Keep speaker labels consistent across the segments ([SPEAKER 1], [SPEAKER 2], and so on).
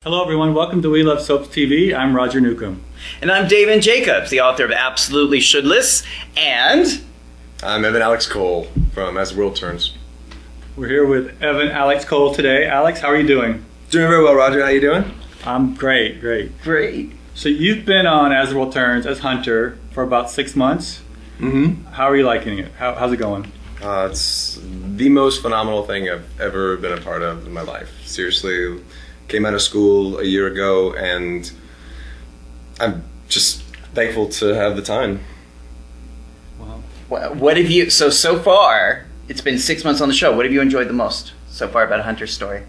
[SPEAKER 1] Hello everyone, welcome to We Love Soaps TV. I'm Roger Newcomb.
[SPEAKER 2] And I'm Damon Jacobs, the author of Absolutely Shoulдлess, and...
[SPEAKER 3] I'm Evan Alex Cole from As the World Turns.
[SPEAKER 1] We're here with Evan Alex Cole today. Alex, how are you doing?
[SPEAKER 3] Doing very well, Roger. How you doing?
[SPEAKER 1] I'm great.
[SPEAKER 2] Great.
[SPEAKER 1] So you've been on As the World Turns as Hunter for about 6 months.
[SPEAKER 3] Mm-hmm.
[SPEAKER 1] How are you liking it? How's it going?
[SPEAKER 3] It's the most phenomenal thing I've ever been a part of in my life. Seriously, came out of school a year ago, and I'm just thankful to have the time.
[SPEAKER 2] Wow. What have you... So far, it's been 6 months on the show. What have you enjoyed the most so far about Hunter's story?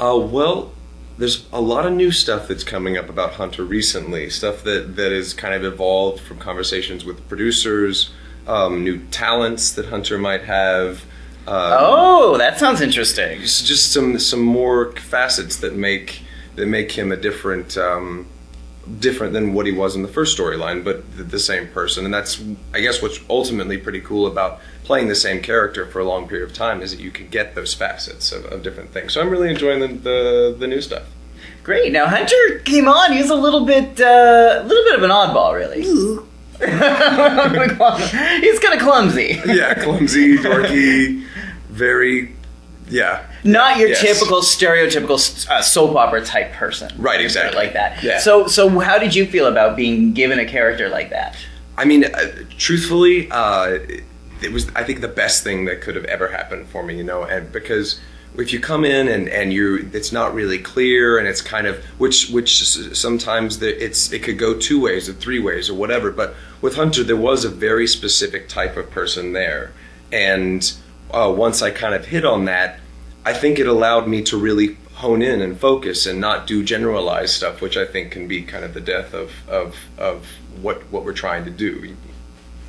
[SPEAKER 3] Well, there's a lot of new stuff that's coming up about Hunter recently. Stuff that has kind of evolved from conversations with producers, new talents that Hunter might have.
[SPEAKER 2] That sounds interesting.
[SPEAKER 3] Just some more facets that make him a different than what he was in the first storyline, but the same person. And that's, I guess, what's ultimately pretty cool about playing the same character for a long period of time is that you can get those facets of different things. So I'm really enjoying the new stuff.
[SPEAKER 2] Great. Now Hunter came on. He was a little bit of an oddball, really. He's kind of clumsy.
[SPEAKER 3] Yeah, clumsy, dorky, very, yeah.
[SPEAKER 2] Not your typical stereotypical soap opera type person.
[SPEAKER 3] Right, exactly.
[SPEAKER 2] Like that.
[SPEAKER 3] Yeah.
[SPEAKER 2] So how did you feel about being given a character like that?
[SPEAKER 3] I mean, truthfully, it was, I think, the best thing that could have ever happened for me, and because if you come in and it's not really clear, and it's kind of, which sometimes it could go 2 ways or 3 ways or whatever, but with Hunter, there was a very specific type of person there, and once I kind of hit on that, I think it allowed me to really hone in and focus and not do generalized stuff, which I think can be kind of the death of what we're trying to do.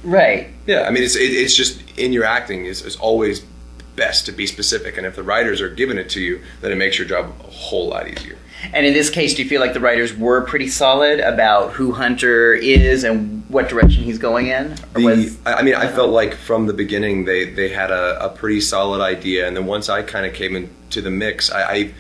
[SPEAKER 2] Right.
[SPEAKER 3] Yeah, I mean, it's just, in your acting is always best to be specific, and if the writers are giving it to you, then it makes your job a whole lot easier.
[SPEAKER 2] And in this case, do you feel like the writers were pretty solid about who Hunter is and what direction he's going in?
[SPEAKER 3] I felt like from the beginning they had a pretty solid idea, and then once I kind of came into the mix, I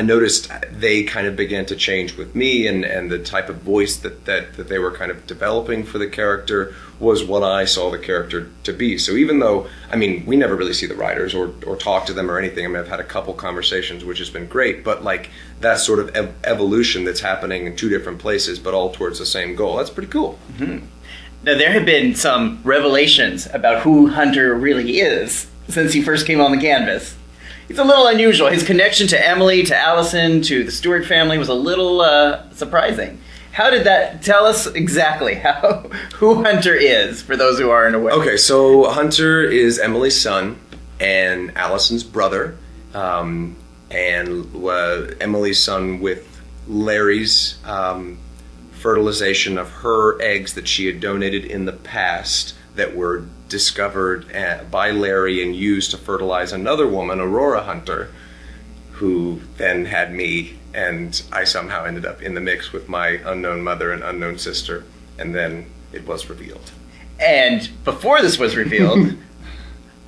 [SPEAKER 3] noticed they kind of began to change with me, and the type of voice that they were kind of developing for the character was what I saw the character to be. So even though, I mean, we never really see the writers or talk to them or anything, I mean, I've had a couple conversations, which has been great, but like that sort of evolution that's happening in 2 different places, but all towards the same goal, that's pretty cool.
[SPEAKER 2] Mm-hmm. Now, there have been some revelations about who Hunter really is since he first came on the canvas. He's a little unusual. His connection to Emily, to Allison, to the Stewart family was a little surprising. How did that tell us exactly who Hunter is, for those who aren't aware?
[SPEAKER 3] Okay, so Hunter is Emily's son and Allison's brother, and Emily's son with Larry's fertilization of her eggs that she had donated in the past that were discovered by Larry and used to fertilize another woman, Aurora Hunter, who then had me, and I somehow ended up in the mix with my unknown mother and unknown sister, and then it was revealed. And
[SPEAKER 2] before this was revealed,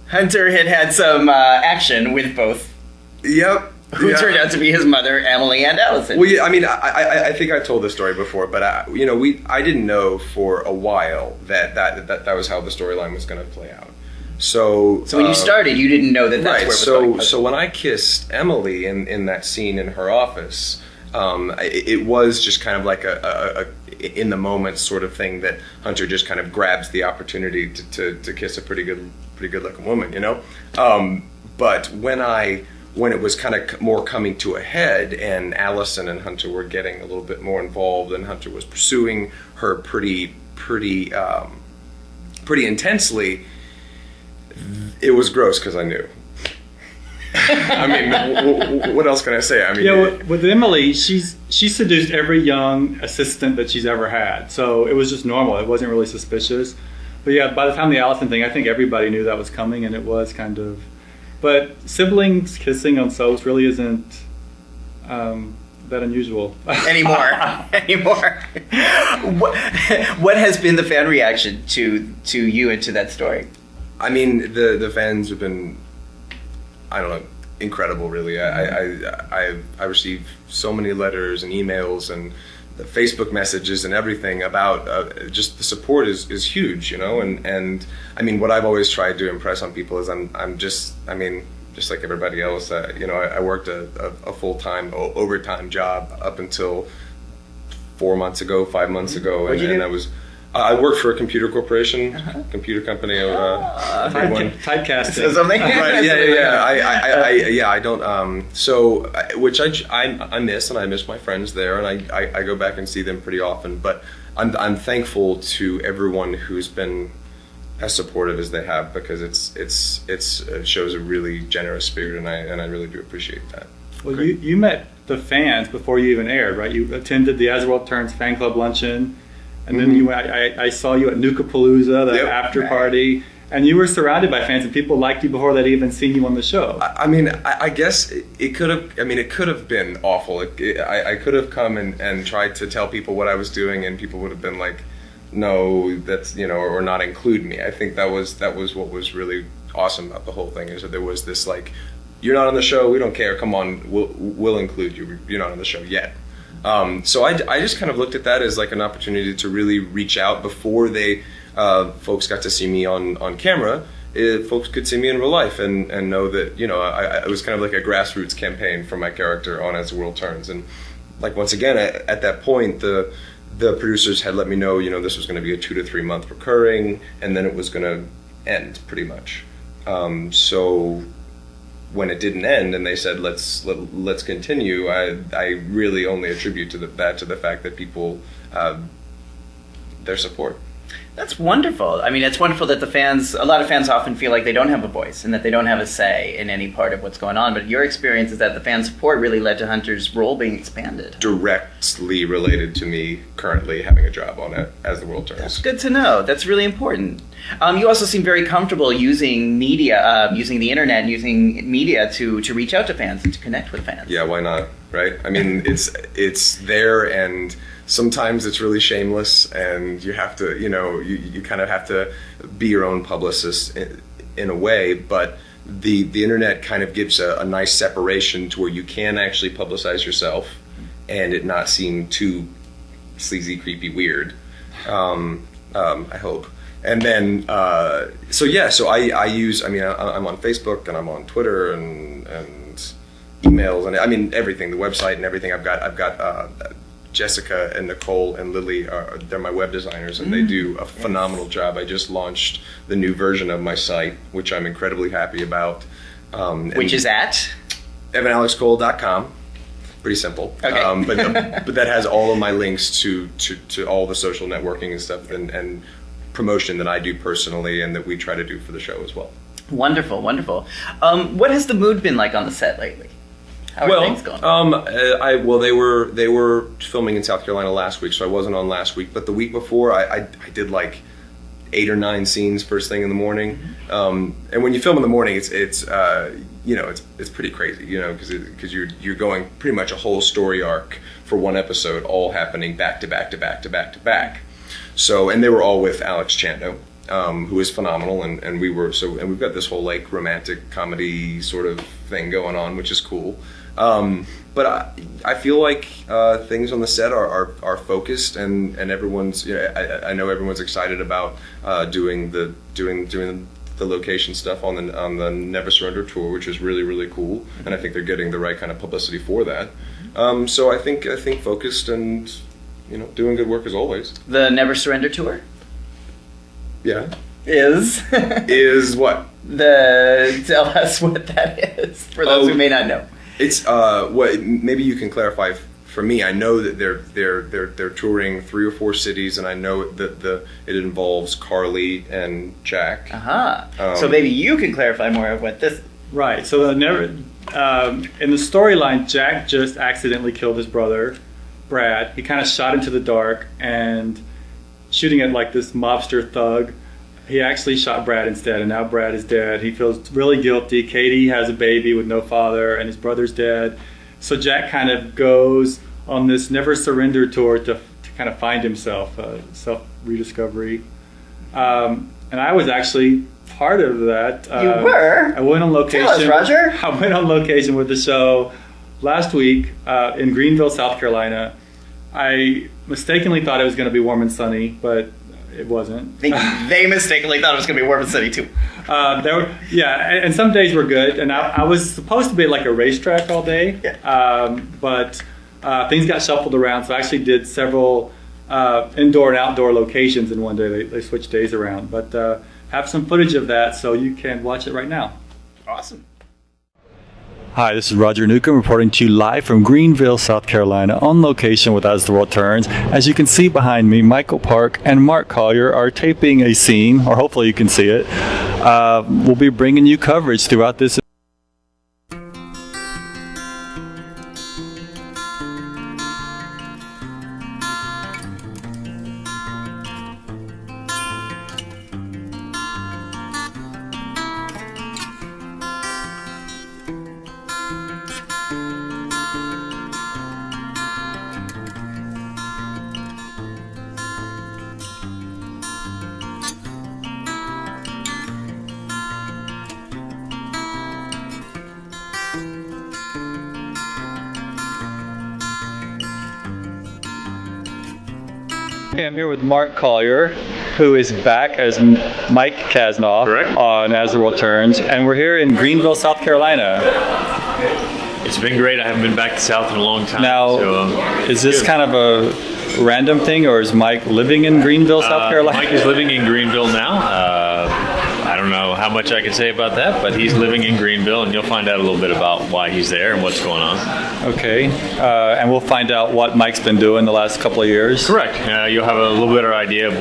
[SPEAKER 2] Hunter had some action with both.
[SPEAKER 3] Yep.
[SPEAKER 2] Who turned out to be his mother, Emily, and Allison.
[SPEAKER 3] Well, yeah, I mean, I think I told this story before, but I didn't know for a while that was how the storyline was going to play out. So
[SPEAKER 2] when you started, you didn't know that's
[SPEAKER 3] right,
[SPEAKER 2] where it was going.
[SPEAKER 3] So when I kissed Emily in that scene in her office, it was just kind of like a in the moment sort of thing that Hunter just kind of grabs the opportunity to kiss a pretty good looking woman, but when it was kind of more coming to a head, and Allison and Hunter were getting a little bit more involved, and Hunter was pursuing her pretty intensely, it was gross because I knew. I mean, what else can I say? I mean,
[SPEAKER 1] yeah, with Emily, she seduced every young assistant that she's ever had, so it was just normal. It wasn't really suspicious. But yeah, by the time the Allison thing, I think everybody knew that was coming, and it was kind of. But siblings kissing on soaps really isn't that unusual
[SPEAKER 2] anymore. What has been the fan reaction to you and to that story?
[SPEAKER 3] I mean, the fans have been, I don't know, incredible, really. I received so many letters and emails and the Facebook messages and everything about just the support is huge, you know. And I mean, what I've always tried to impress on people is I'm just like everybody else. You know, I worked a full-time overtime job up until 4 months ago, 5 months ago, and I worked for a computer corporation, computer company.
[SPEAKER 1] Typecasting.
[SPEAKER 2] Something.
[SPEAKER 3] Right. Yeah. I don't. Which I miss, and I miss my friends there, and I go back and see them pretty often. But I'm thankful to everyone who's been as supportive as they have, because it shows a really generous spirit, and I really do appreciate that.
[SPEAKER 1] Well, you met the fans before you even aired, right? You attended the As the World Turns fan club luncheon. And then I saw you at Newcomb, the after party, and you were surrounded by fans, and people liked you before they'd even seen you on the show.
[SPEAKER 3] I mean, I guess it could have. I mean, it could have been awful. I could have come and tried to tell people what I was doing, and people would have been like, "No, that's or not include me." I think that was what was really awesome about the whole thing, is that there was this like, "You're not on the show. We don't care. Come on, we'll include you. You're not on the show yet." So I just kind of looked at that as like an opportunity to really reach out before folks got to see me on camera. Folks could see me in real life and know that it was kind of like a grassroots campaign for my character on As the World Turns. And like, once again, at that point, the producers had let me know this was going to be a 2 to 3 month recurring, and then it was going to end pretty much. So when it didn't end and they said let's continue, I really only attribute that to the fact that people their support.
[SPEAKER 2] That's wonderful. I mean, it's wonderful that a lot of fans often feel like they don't have a voice and that they don't have a say in any part of what's going on. But your experience is that the fan support really led to Hunter's role being expanded.
[SPEAKER 3] Directly related to me currently having a job on it As the World Turns.
[SPEAKER 2] That's good to know. That's really important. You also seem very comfortable using media, using the internet, and using media to reach out to fans and to connect with fans.
[SPEAKER 3] Yeah, why not? Right? I mean, it's there, and sometimes it's really shameless, and you have to, you kind of have to be your own publicist in a way, but the internet kind of gives a nice separation to where you can actually publicize yourself and it not seem too sleazy, creepy, weird. I hope. And then, so I use, I'm on Facebook and I'm on Twitter and emails and everything, the website and everything. I've got Jessica and Nicole and Lily, they're my web designers, and they do a phenomenal job. I just launched the new version of my site, which I'm incredibly happy about.
[SPEAKER 2] Which is at?
[SPEAKER 3] evanalexcole.com. Pretty simple.
[SPEAKER 2] Okay.
[SPEAKER 3] But that has all of my links to all the social networking and stuff and promotion that I do personally and that we try to do for the show as well.
[SPEAKER 2] Wonderful, wonderful. What has the mood been like on the set lately? How are things going?
[SPEAKER 3] They were filming in South Carolina last week, so I wasn't on last week. But the week before, I did like 8 or 9 scenes first thing in the morning. And when you film in the morning, it's pretty crazy, because you're going pretty much a whole story arc for one episode, all happening back to back to back to back to back. So, and they were all with Alex Chando, who is phenomenal, and we've got this whole like romantic comedy sort of thing going on, which is cool. But I feel like things on the set are focused, and everyone's I know everyone's excited about doing the location stuff on the Never Surrender tour, which is really, really cool, and I think they're getting the right kind of publicity for that. So I think focused and doing good work as always.
[SPEAKER 2] The Never Surrender tour?
[SPEAKER 3] Yeah.
[SPEAKER 2] Is
[SPEAKER 3] what?
[SPEAKER 2] Tell us what that is for those who may not know.
[SPEAKER 3] It's what maybe you can clarify for me. I know that they're touring 3 or 4 cities, and I know that it involves Carly and Jack.
[SPEAKER 2] So maybe you can clarify more of what this.
[SPEAKER 1] Right. So in the storyline, Jack just accidentally killed his brother, Brad. He kind of shot into the dark, and shooting at like this mobster thug, he actually shot Brad instead, and now Brad is dead. He feels really guilty. Katie has a baby with no father, and his brother's dead. So Jack kind of goes on this Never Surrender tour to kind of find himself, self-rediscovery. and I was actually part of that.
[SPEAKER 2] You were?
[SPEAKER 1] I went on location.
[SPEAKER 2] Tell us, Roger.
[SPEAKER 1] I went on location with the show last week in Greenville, South Carolina. I mistakenly thought it was going to be warm and sunny, but it wasn't.
[SPEAKER 2] They mistakenly thought it was going to be warm and sunny too.
[SPEAKER 1] And some days were good, and I was supposed to be at like a racetrack all day, but things got shuffled around, so I actually did several indoor and outdoor locations in one day. They switched days around, but have some footage of that, so you can watch it right now.
[SPEAKER 2] Awesome.
[SPEAKER 1] Hi, this is Roger Newcomb reporting to you live from Greenville, South Carolina, on location with As the World Turns. As you can see behind me, Michael Park and Mark Collier are taping a scene, or hopefully you can see it. We'll be bringing you coverage throughout this. I'm here with Mark Collier, who is back as Mike Kasnoff on As the World Turns, and we're here in Greenville, South Carolina.
[SPEAKER 4] It's been great. I haven't been back to South in a long time.
[SPEAKER 1] Now, is this kind of a random thing, or is Mike living in Greenville, South Carolina?
[SPEAKER 4] Mike is living in Greenville now. I don't know how much I can say about that, but he's living in Greenville, and you'll find out a little bit about why he's there and what's going on.
[SPEAKER 1] Okay, and we'll find out what Mike's been doing the last couple of years.
[SPEAKER 4] Correct. You'll have a little better idea of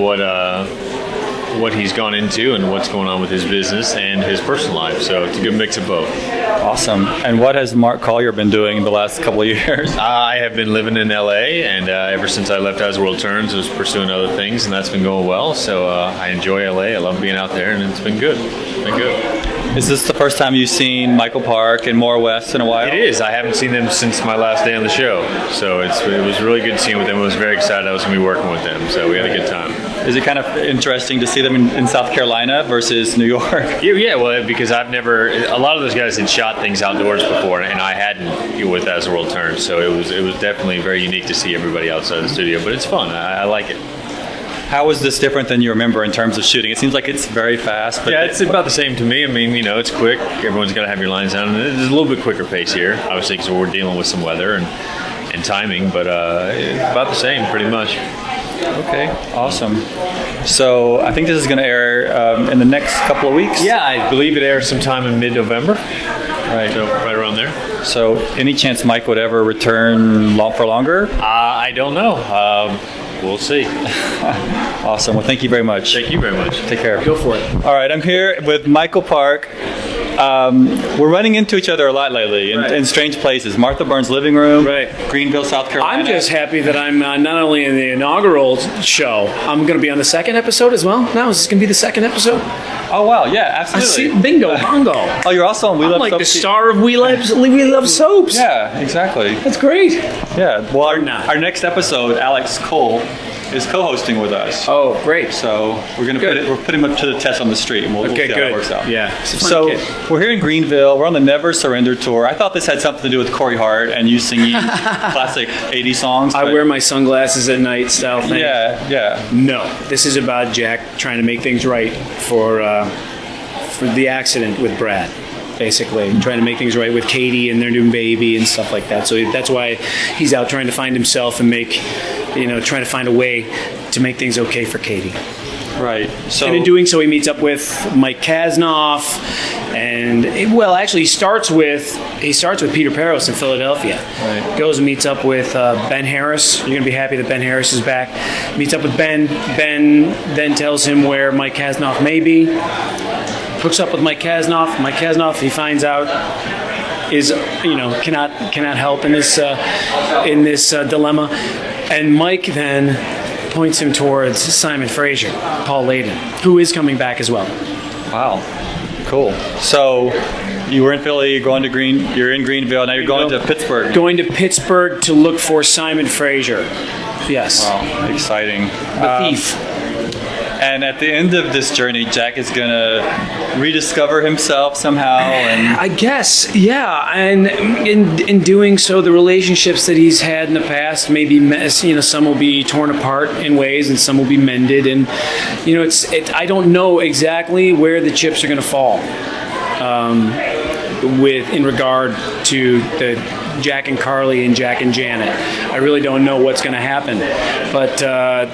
[SPEAKER 4] what he's gone into and what's going on with his business and his personal life. So it's a good mix of both.
[SPEAKER 1] Awesome. And what has Mark Collier been doing the last couple of years?
[SPEAKER 4] I have been living in LA, and ever since I left As the World Turns, I was pursuing other things, and that's been going well. So I enjoy LA. I love being out there, and it's been good. It's been good.
[SPEAKER 1] Is this the first time you've seen Michael Park and Maura West in a while?
[SPEAKER 4] It is. I haven't seen them since my last day on the show. So it was really good seeing with them. I was very excited I was going to be working with them. So we had a good time.
[SPEAKER 1] Is it kind of interesting to see them in South Carolina versus New York?
[SPEAKER 4] Yeah, well, because a lot of those guys had shot things outdoors before, and I hadn't with As the World Turns. So it was definitely very unique to see everybody outside the studio. But it's fun. I like it.
[SPEAKER 1] How is this different than you remember in terms of shooting? It seems like it's very fast. But
[SPEAKER 4] yeah, it's about the same to me. I mean, it's quick. Everyone's got to have your lines down. There's a little bit quicker pace here, obviously, because we're dealing with some weather and timing. But about the same, pretty much.
[SPEAKER 1] Okay, awesome. So I think this is going to air in the next couple of weeks?
[SPEAKER 4] Yeah, I believe it airs sometime in mid-November. Right. So right around there.
[SPEAKER 1] So any chance Mike would ever return for longer?
[SPEAKER 4] I don't know. We'll see.
[SPEAKER 1] Awesome. Well, thank you very much.
[SPEAKER 4] Thank you very much.
[SPEAKER 1] Take care.
[SPEAKER 4] Go for it.
[SPEAKER 1] All right, I'm here with Michael Park. We're running into each other a lot lately in strange places. Martha Burns' living room, Greenville, South Carolina.
[SPEAKER 5] I'm just happy that I'm not only in the inaugural show, I'm going to be on the second episode as well. Now, is this going to be the second episode?
[SPEAKER 1] Oh, wow, yeah, absolutely.
[SPEAKER 5] I see, bingo, bongo.
[SPEAKER 1] Oh, you're also on We Love
[SPEAKER 5] like
[SPEAKER 1] Soaps.
[SPEAKER 5] the star of We Love Soaps.
[SPEAKER 1] Yeah, exactly.
[SPEAKER 5] That's great.
[SPEAKER 1] Yeah, well, our next episode, Alex Cole is co-hosting with us.
[SPEAKER 5] Oh, great.
[SPEAKER 1] So we're going to put him up to the test on the street, and we'll see how it works out.
[SPEAKER 5] Yeah.
[SPEAKER 1] So we're here in Greenville. We're on the Never Surrender tour. I thought this had something to do with Corey Hart and you singing classic 80s songs.
[SPEAKER 5] I wear my sunglasses at night style thing.
[SPEAKER 1] Yeah.
[SPEAKER 5] No, this is about Jack trying to make things right for the accident with Brad. Basically, trying to make things right with Katie and their new baby and stuff like that. So that's why he's out trying to find himself and trying to find a way to make things okay for Katie.
[SPEAKER 1] Right. So,
[SPEAKER 5] and in doing so, he meets up with Mike Kasnoff, and he starts with Peter Peros in Philadelphia.
[SPEAKER 1] Right.
[SPEAKER 5] Goes and meets up with Ben Harris. You're gonna be happy that Ben Harris is back. Meets up with Ben. Ben then tells him where Mike Kasnoff may be. Hooks up with Mike Kasnoff. Mike Kasnoff, he finds out, is cannot help in this dilemma, and Mike then points him towards Simon Fraser, Paul Layden, who is coming back as well.
[SPEAKER 1] Wow, cool. So you were in Philly, you're in Greenville, now you're going to Pittsburgh.
[SPEAKER 5] Going to Pittsburgh to look for Simon Fraser. Yes.
[SPEAKER 1] Wow, exciting.
[SPEAKER 5] The thief.
[SPEAKER 1] And at the end of this journey, Jack is going to rediscover himself somehow. And
[SPEAKER 5] I guess, yeah. And in doing so, the relationships that he's had in the past, maybe some will be torn apart in ways, and some will be mended. And I don't know exactly where the chips are going to fall. In regard to the Jack and Carly and Jack and Janet, I really don't know what's going to happen. But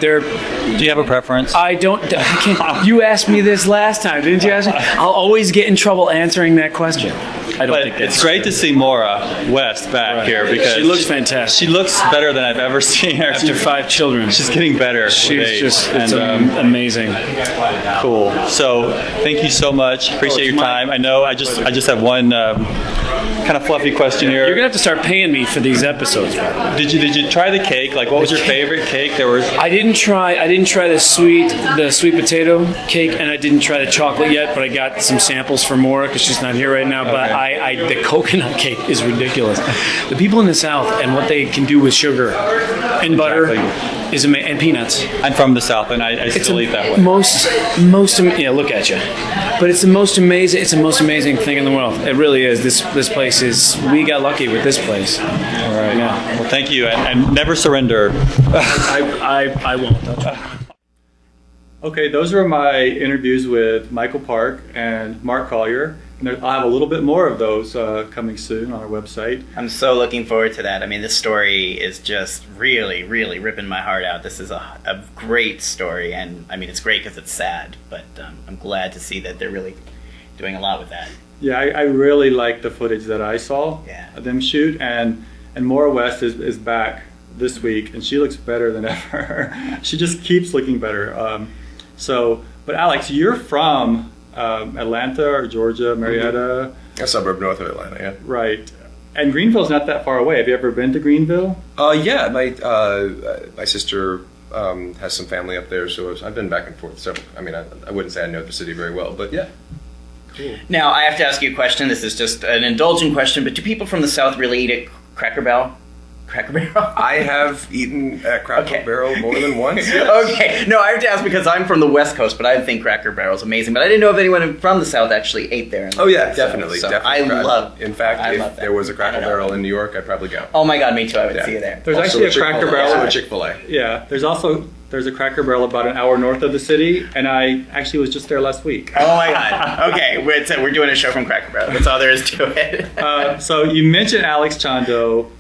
[SPEAKER 5] they're.
[SPEAKER 1] Do you have a preference?
[SPEAKER 5] I don't. You asked me this last time, didn't you? Ask me? I'll always get in trouble answering that question. I don't think that's
[SPEAKER 1] it's great to see Maura West back here because
[SPEAKER 5] she looks fantastic.
[SPEAKER 1] She looks better than I've ever seen her.
[SPEAKER 5] After 5 children,
[SPEAKER 1] she's getting better.
[SPEAKER 5] She's amazing.
[SPEAKER 1] Cool. So thank you so much. Appreciate your time. I know. I just have one kind of fluffy question here.
[SPEAKER 5] You're gonna have to start paying me for these episodes.
[SPEAKER 1] Did you try the cake? Like, what was your favorite cake?
[SPEAKER 5] I didn't try the sweet potato cake, and I didn't try the chocolate yet. But I got some samples for Maura because she's not here right now. But the coconut cake is ridiculous. The people in the South and what they can do with sugar and butter is amazing, and peanuts.
[SPEAKER 1] I'm from the South, and I still eat that way.
[SPEAKER 5] Look at you. But it's the most amazing. It's the most amazing thing in the world. It really is. This place is. We got lucky with this place.
[SPEAKER 1] All right. Yeah. Well, thank you, and never surrender.
[SPEAKER 5] I won't.
[SPEAKER 1] Okay, those were my interviews with Michael Park and Mark Collier. And I'll have a little bit more of those coming soon on our website.
[SPEAKER 2] I'm so looking forward to that. I mean, this story is just really, really ripping my heart out. This is a great story, and I mean, it's great because it's sad, but I'm glad to see that they're really doing a lot with that.
[SPEAKER 1] Yeah, I really like the footage that I saw them shoot, and Maura West is back this week, and she looks better than ever. She just keeps looking better. But Alex, you're from Atlanta or Georgia, Marietta?
[SPEAKER 3] A suburb north of Atlanta, yeah.
[SPEAKER 1] Right. And Greenville's not that far away. Have you ever been to Greenville?
[SPEAKER 3] Yeah, my sister has some family up there, so I've been back and forth. So, I mean, I wouldn't say I know the city very well, but yeah.
[SPEAKER 1] Cool.
[SPEAKER 2] Now, I have to ask you a question. This is just an indulgent question, but do people from the South really eat at Cracker Barrel? Cracker Barrel?
[SPEAKER 3] I have eaten at Cracker Barrel more than once.
[SPEAKER 2] Yes. Okay. No, I have to ask because I'm from the West Coast, but I think Cracker Barrel is amazing. But I didn't know if anyone from the South actually ate there.
[SPEAKER 3] Oh yeah, definitely.
[SPEAKER 2] So
[SPEAKER 3] Definitely. In fact, if there was a Cracker Barrel in New York, I'd probably go.
[SPEAKER 2] Oh my God, me too. I would see you there.
[SPEAKER 1] There's
[SPEAKER 3] also
[SPEAKER 1] actually a Cracker Barrel.
[SPEAKER 3] Also a Chick-fil-A.
[SPEAKER 1] Yeah. There's a Cracker Barrel about an hour north of the city, and I actually was just there last week.
[SPEAKER 2] Oh my God. Okay, we're doing a show from Cracker Barrel. That's all there is to it.
[SPEAKER 1] So you mentioned Alex Chando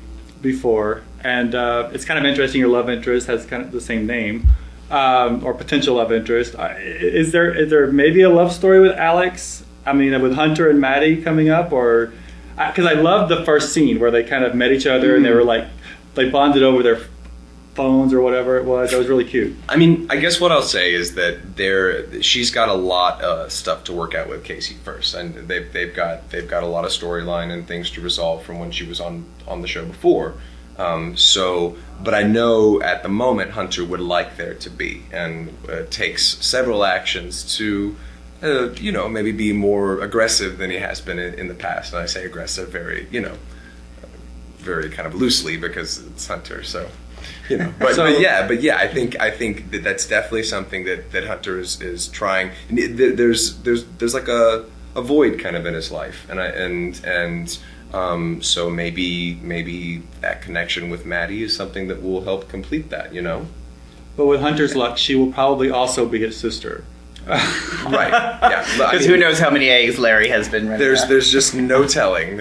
[SPEAKER 1] before. And it's kind of interesting. Your love interest has kind of the same name, or potential love interest. Is there maybe a love story with Alex? I mean, with Hunter and Maddie coming up, or because I loved the first scene where they kind of met each other and they were like they bonded over their phones or whatever it was. That was really cute.
[SPEAKER 3] I mean, I guess what I'll say is that she's got a lot of stuff to work out with Casey first, and they've got a lot of storyline and things to resolve from when she was on the show before. But I know at the moment Hunter would like there to be, and takes several actions to, maybe be more aggressive than he has been in the past. And I say aggressive very, very kind of loosely because it's Hunter. So, but yeah, I think that's definitely something that Hunter is trying. There's like a void kind of in his life, so maybe that connection with Maddie is something that will help complete that,
[SPEAKER 1] But with Hunter's luck, she will probably also be his sister.
[SPEAKER 3] Right. Yeah.
[SPEAKER 2] Because who knows how many eggs Larry has been running around.
[SPEAKER 3] There's just no telling.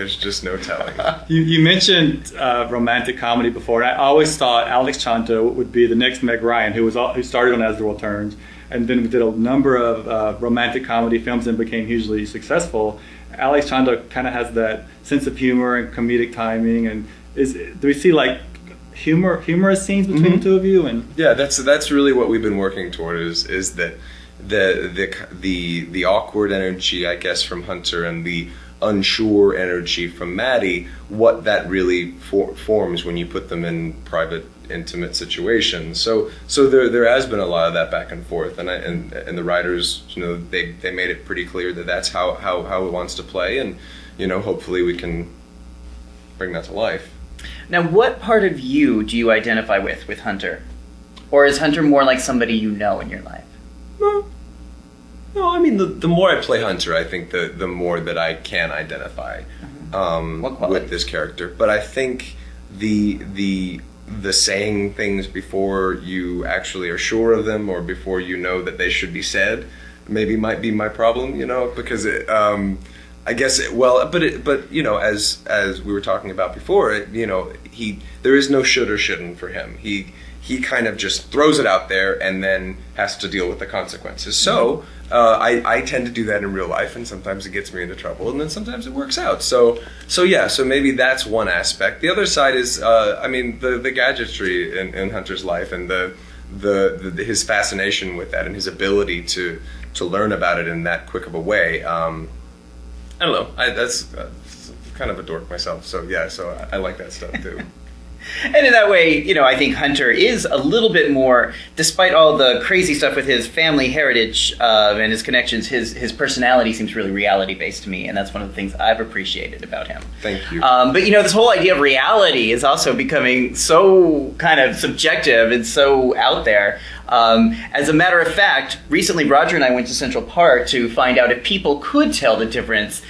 [SPEAKER 1] You mentioned romantic comedy before, and I always thought Alex Chando would be the next Meg Ryan, who started on As the World Turns, and then did a number of romantic comedy films and became hugely successful. Alex Chando kind of has that sense of humor and comedic timing, and do we see like humorous scenes between the two of you? And
[SPEAKER 3] yeah, that's really what we've been working toward is that the awkward energy, I guess, from Hunter and the unsure energy from Maddie, what that really forms when you put them in private, intimate situations. So there has been a lot of that back and forth, and the writers, they made it pretty clear that that's how it wants to play, and hopefully we can bring that to life.
[SPEAKER 2] Now, what part of you do you identify with Hunter, or is Hunter more like somebody you know in your life?
[SPEAKER 3] Well, mean, the more I play Hunter, I think the more that I can identify with this character. But I think the saying things before you actually are sure of them or before you know that they should be said maybe might be my problem, because I guess but you know, as we were talking about before, there is no should or shouldn't for him. He kind of just throws it out there and then has to deal with the consequences. So I tend to do that in real life, and sometimes it gets me into trouble, and then sometimes it works out. So maybe that's one aspect. The other side is, the gadgetry in Hunter's life, and his fascination with that, and his ability to learn about it in that quick of a way. I don't know. That's kind of a dork myself. So I like that stuff too.
[SPEAKER 2] And in that way, I think Hunter is a little bit more, despite all the crazy stuff with his family heritage and his connections, his personality seems really reality-based to me, and that's one of the things I've appreciated about him.
[SPEAKER 3] Thank you.
[SPEAKER 2] But this whole idea of reality is also becoming so kind of subjective and so out there. As a matter of fact, recently Roger and I went to Central Park to find out if people could tell the difference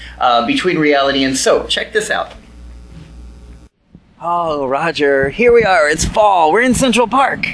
[SPEAKER 2] between reality and soap. Check this out. Oh, Roger, here we are. It's fall. We're in Central Park.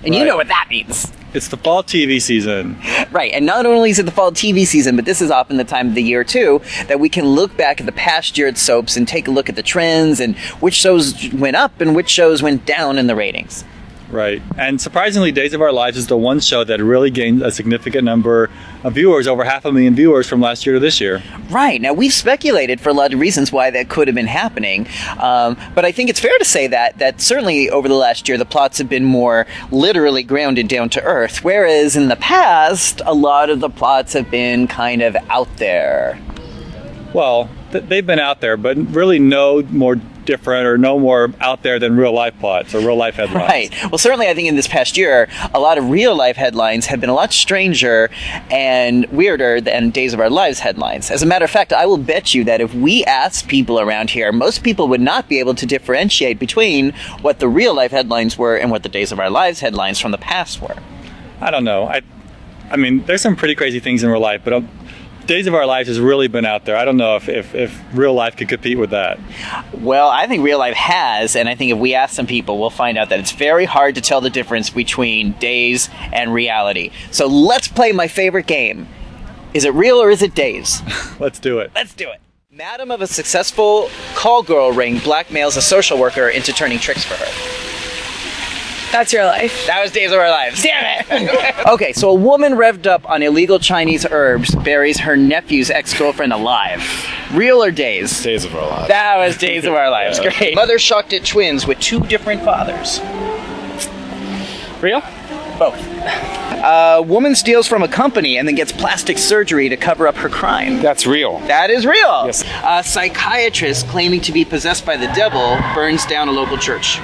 [SPEAKER 2] And you know what that means.
[SPEAKER 1] It's the fall TV season.
[SPEAKER 2] Right, and not only is it the fall TV season, but this is often the time of the year, too, that we can look back at the past year's soaps and take a look at the trends and which shows went up and which shows went down in the ratings.
[SPEAKER 1] Right. And surprisingly, Days of Our Lives is the one show that really gained a significant number of viewers, over 500,000 viewers from last year to this year.
[SPEAKER 2] Right. Now, we've speculated for a lot of reasons why that could have been happening. But I think it's fair to say that certainly over the last year, the plots have been more literally grounded down to earth. Whereas in the past, a lot of the plots have been kind of out there.
[SPEAKER 1] Well, they've been out there, but really no more different or no more out there than real life plots or real life headlines.
[SPEAKER 2] Right. Well, certainly I think in this past year, a lot of real life headlines have been a lot stranger and weirder than Days of Our Lives headlines. As a matter of fact, I will bet you that if we asked people around here, most people would not be able to differentiate between what the real life headlines were and what the Days of Our Lives headlines from the past were.
[SPEAKER 1] I don't know. I mean, there's some pretty crazy things in real life, but Days of Our Lives has really been out there. I don't know if real life could compete with that.
[SPEAKER 2] Well, I think real life has, and I think if we ask some people, we'll find out that it's very hard to tell the difference between Days and reality. So let's play my favorite game. Is it real or is it Days?
[SPEAKER 1] Let's do it.
[SPEAKER 2] Let's do it. Madam of a successful call girl ring blackmails a social worker into turning tricks for her.
[SPEAKER 6] That's real life.
[SPEAKER 2] That was Days of Our Lives. Damn it! Okay, so a woman revved up on illegal Chinese herbs buries her nephew's ex-girlfriend alive. Real or Days?
[SPEAKER 7] Days of Our Lives.
[SPEAKER 2] That was Days of Our Lives. Yeah. Great. Mother shocked at twins with 2 different fathers.
[SPEAKER 5] Real?
[SPEAKER 2] Both. A woman steals from a company and then gets plastic surgery to cover up her crime.
[SPEAKER 7] That's real.
[SPEAKER 2] That is real.
[SPEAKER 7] Yes.
[SPEAKER 2] A psychiatrist claiming to be possessed by the devil burns down a local church.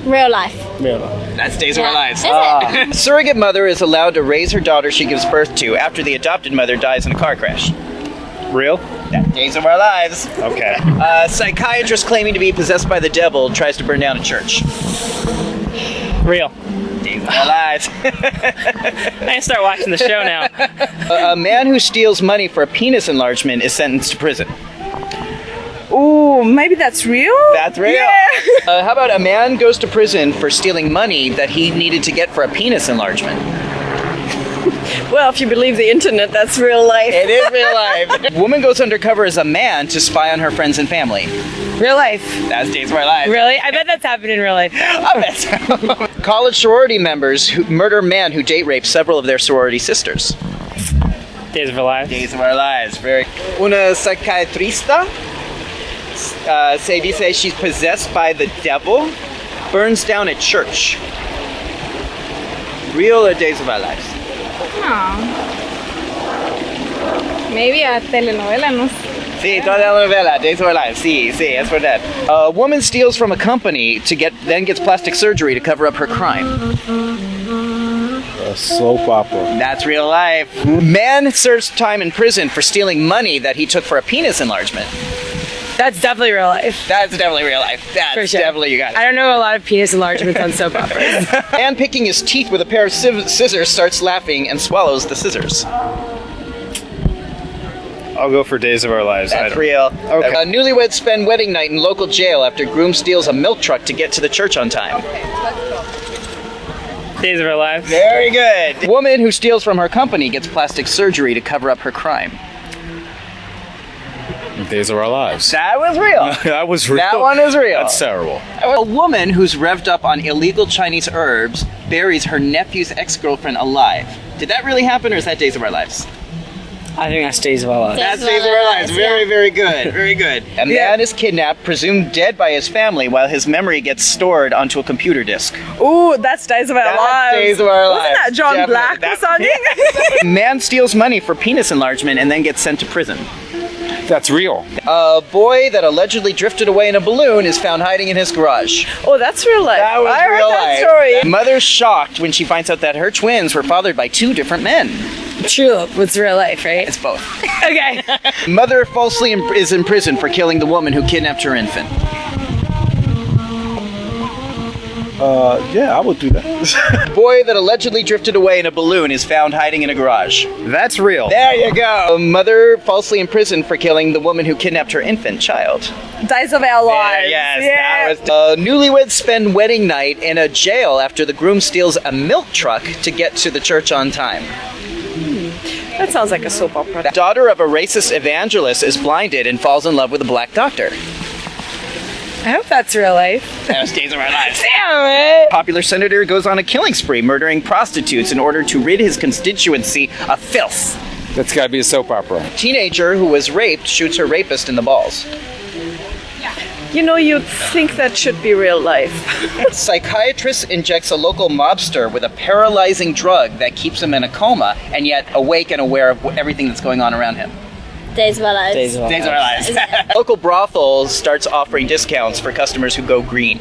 [SPEAKER 6] Real life.
[SPEAKER 2] That's Days of Our Lives.
[SPEAKER 6] Is it?
[SPEAKER 2] A surrogate mother is allowed to raise her daughter she gives birth to after the adopted mother dies in a car crash.
[SPEAKER 5] Real?
[SPEAKER 2] That's Days of Our Lives.
[SPEAKER 5] Okay.
[SPEAKER 2] A psychiatrist claiming to be possessed by the devil tries to burn down a church.
[SPEAKER 5] Real.
[SPEAKER 2] Days of Our Lives.
[SPEAKER 5] I need to start watching the show now.
[SPEAKER 2] A man who steals money for a penis enlargement is sentenced to prison.
[SPEAKER 6] Ooh, maybe that's real?
[SPEAKER 2] That's real.
[SPEAKER 6] Yeah.
[SPEAKER 2] How about a man goes to prison for stealing money that he needed to get for a penis enlargement?
[SPEAKER 6] Well, if you believe the internet, that's real life.
[SPEAKER 2] It is real life. Woman goes undercover as a man to spy on her friends and family.
[SPEAKER 6] Real life.
[SPEAKER 2] That's Days of Our Lives.
[SPEAKER 6] Really? I bet that's happened in real life.
[SPEAKER 2] I bet so. College sorority members who murder man who date raped several of their sorority sisters.
[SPEAKER 5] Days of Our Lives.
[SPEAKER 2] Days of Our Lives. Very. Una psychiatrista se dice she's possessed by the devil, burns down a church. Real or Days of Our Lives?
[SPEAKER 6] Maybe a telenovela, no sé.
[SPEAKER 2] Sí, toda la novela, Days of Our Lives. Sí, es verdad. A woman steals from a company then gets plastic surgery to cover up her crime.
[SPEAKER 7] A soap opera.
[SPEAKER 2] That's real life. Man serves time in prison for stealing money that he took for a penis enlargement.
[SPEAKER 6] That's definitely real life.
[SPEAKER 2] That's definitely real life. That's
[SPEAKER 6] For sure.
[SPEAKER 2] definitely, you got it.
[SPEAKER 6] I don't know a lot of penis enlargements on soap operas.
[SPEAKER 2] Man picking his teeth with a pair of scissors starts laughing and swallows the scissors.
[SPEAKER 7] I'll go for Days of Our Lives.
[SPEAKER 2] That's real. Okay. Newlyweds spend wedding night in local jail after groom steals a milk truck to get to the church on time.
[SPEAKER 5] Days of Our Lives.
[SPEAKER 2] Very good. Woman who steals from her company gets plastic surgery to cover up her crime.
[SPEAKER 7] Days of Our Lives.
[SPEAKER 2] That was real.
[SPEAKER 7] That was real.
[SPEAKER 2] That one is real.
[SPEAKER 7] That's terrible.
[SPEAKER 2] A woman who's revved up on illegal Chinese herbs buries her nephew's ex-girlfriend alive. Did that really happen, or is that Days of Our Lives?
[SPEAKER 5] I think that's Days of Our Lives.
[SPEAKER 2] That's Days of Our Lives. Very, very good. Very good. A man is kidnapped, presumed dead by his family, while his memory gets stored onto a computer disk.
[SPEAKER 6] Ooh, that's Days of Our
[SPEAKER 2] That's
[SPEAKER 6] Lives.
[SPEAKER 2] Days of Our Lives.
[SPEAKER 6] Wasn't that John
[SPEAKER 2] Definitely.
[SPEAKER 6] Black or something?
[SPEAKER 2] Man steals money for penis enlargement and then gets sent to prison.
[SPEAKER 7] That's real.
[SPEAKER 2] A boy that allegedly drifted away in a balloon is found hiding in his garage.
[SPEAKER 6] Oh, that's real life.
[SPEAKER 2] That was
[SPEAKER 6] I heard
[SPEAKER 2] real
[SPEAKER 6] that
[SPEAKER 2] life.
[SPEAKER 6] story.
[SPEAKER 2] Mother's shocked when she finds out that her twins were fathered by two different men.
[SPEAKER 6] True. It's real life, right?
[SPEAKER 2] It's both.
[SPEAKER 6] Okay.
[SPEAKER 2] Mother falsely is in prison for killing the woman who kidnapped her infant.
[SPEAKER 7] Yeah, I would do that.
[SPEAKER 2] Boy that allegedly drifted away in a balloon is found hiding in a garage.
[SPEAKER 7] That's real.
[SPEAKER 2] There you go. Mother falsely in prison for killing the woman who kidnapped her infant child.
[SPEAKER 6] Days of Our Lives.
[SPEAKER 2] Yes, that was. Newlyweds spend wedding night in a jail after the groom steals a milk truck to get to the church on time.
[SPEAKER 6] That sounds like a soap opera.
[SPEAKER 2] The daughter of a racist evangelist is blinded and falls in love with a black doctor.
[SPEAKER 6] I hope that's real life.
[SPEAKER 2] That was Days of Our Lives.
[SPEAKER 6] Damn it!
[SPEAKER 2] Popular senator goes on a killing spree, murdering prostitutes in order to rid his constituency of filth.
[SPEAKER 7] That's got to be a soap opera.
[SPEAKER 2] Teenager who was raped shoots her rapist in the balls.
[SPEAKER 6] You know, you'd think that should be real life.
[SPEAKER 2] Psychiatrist injects a local mobster with a paralyzing drug that keeps him in a coma and yet awake and aware of everything that's going on around him.
[SPEAKER 8] Days of Our Lives.
[SPEAKER 5] Days of Our
[SPEAKER 2] Days of Our Lives. Local brothel starts offering discounts for customers who go green.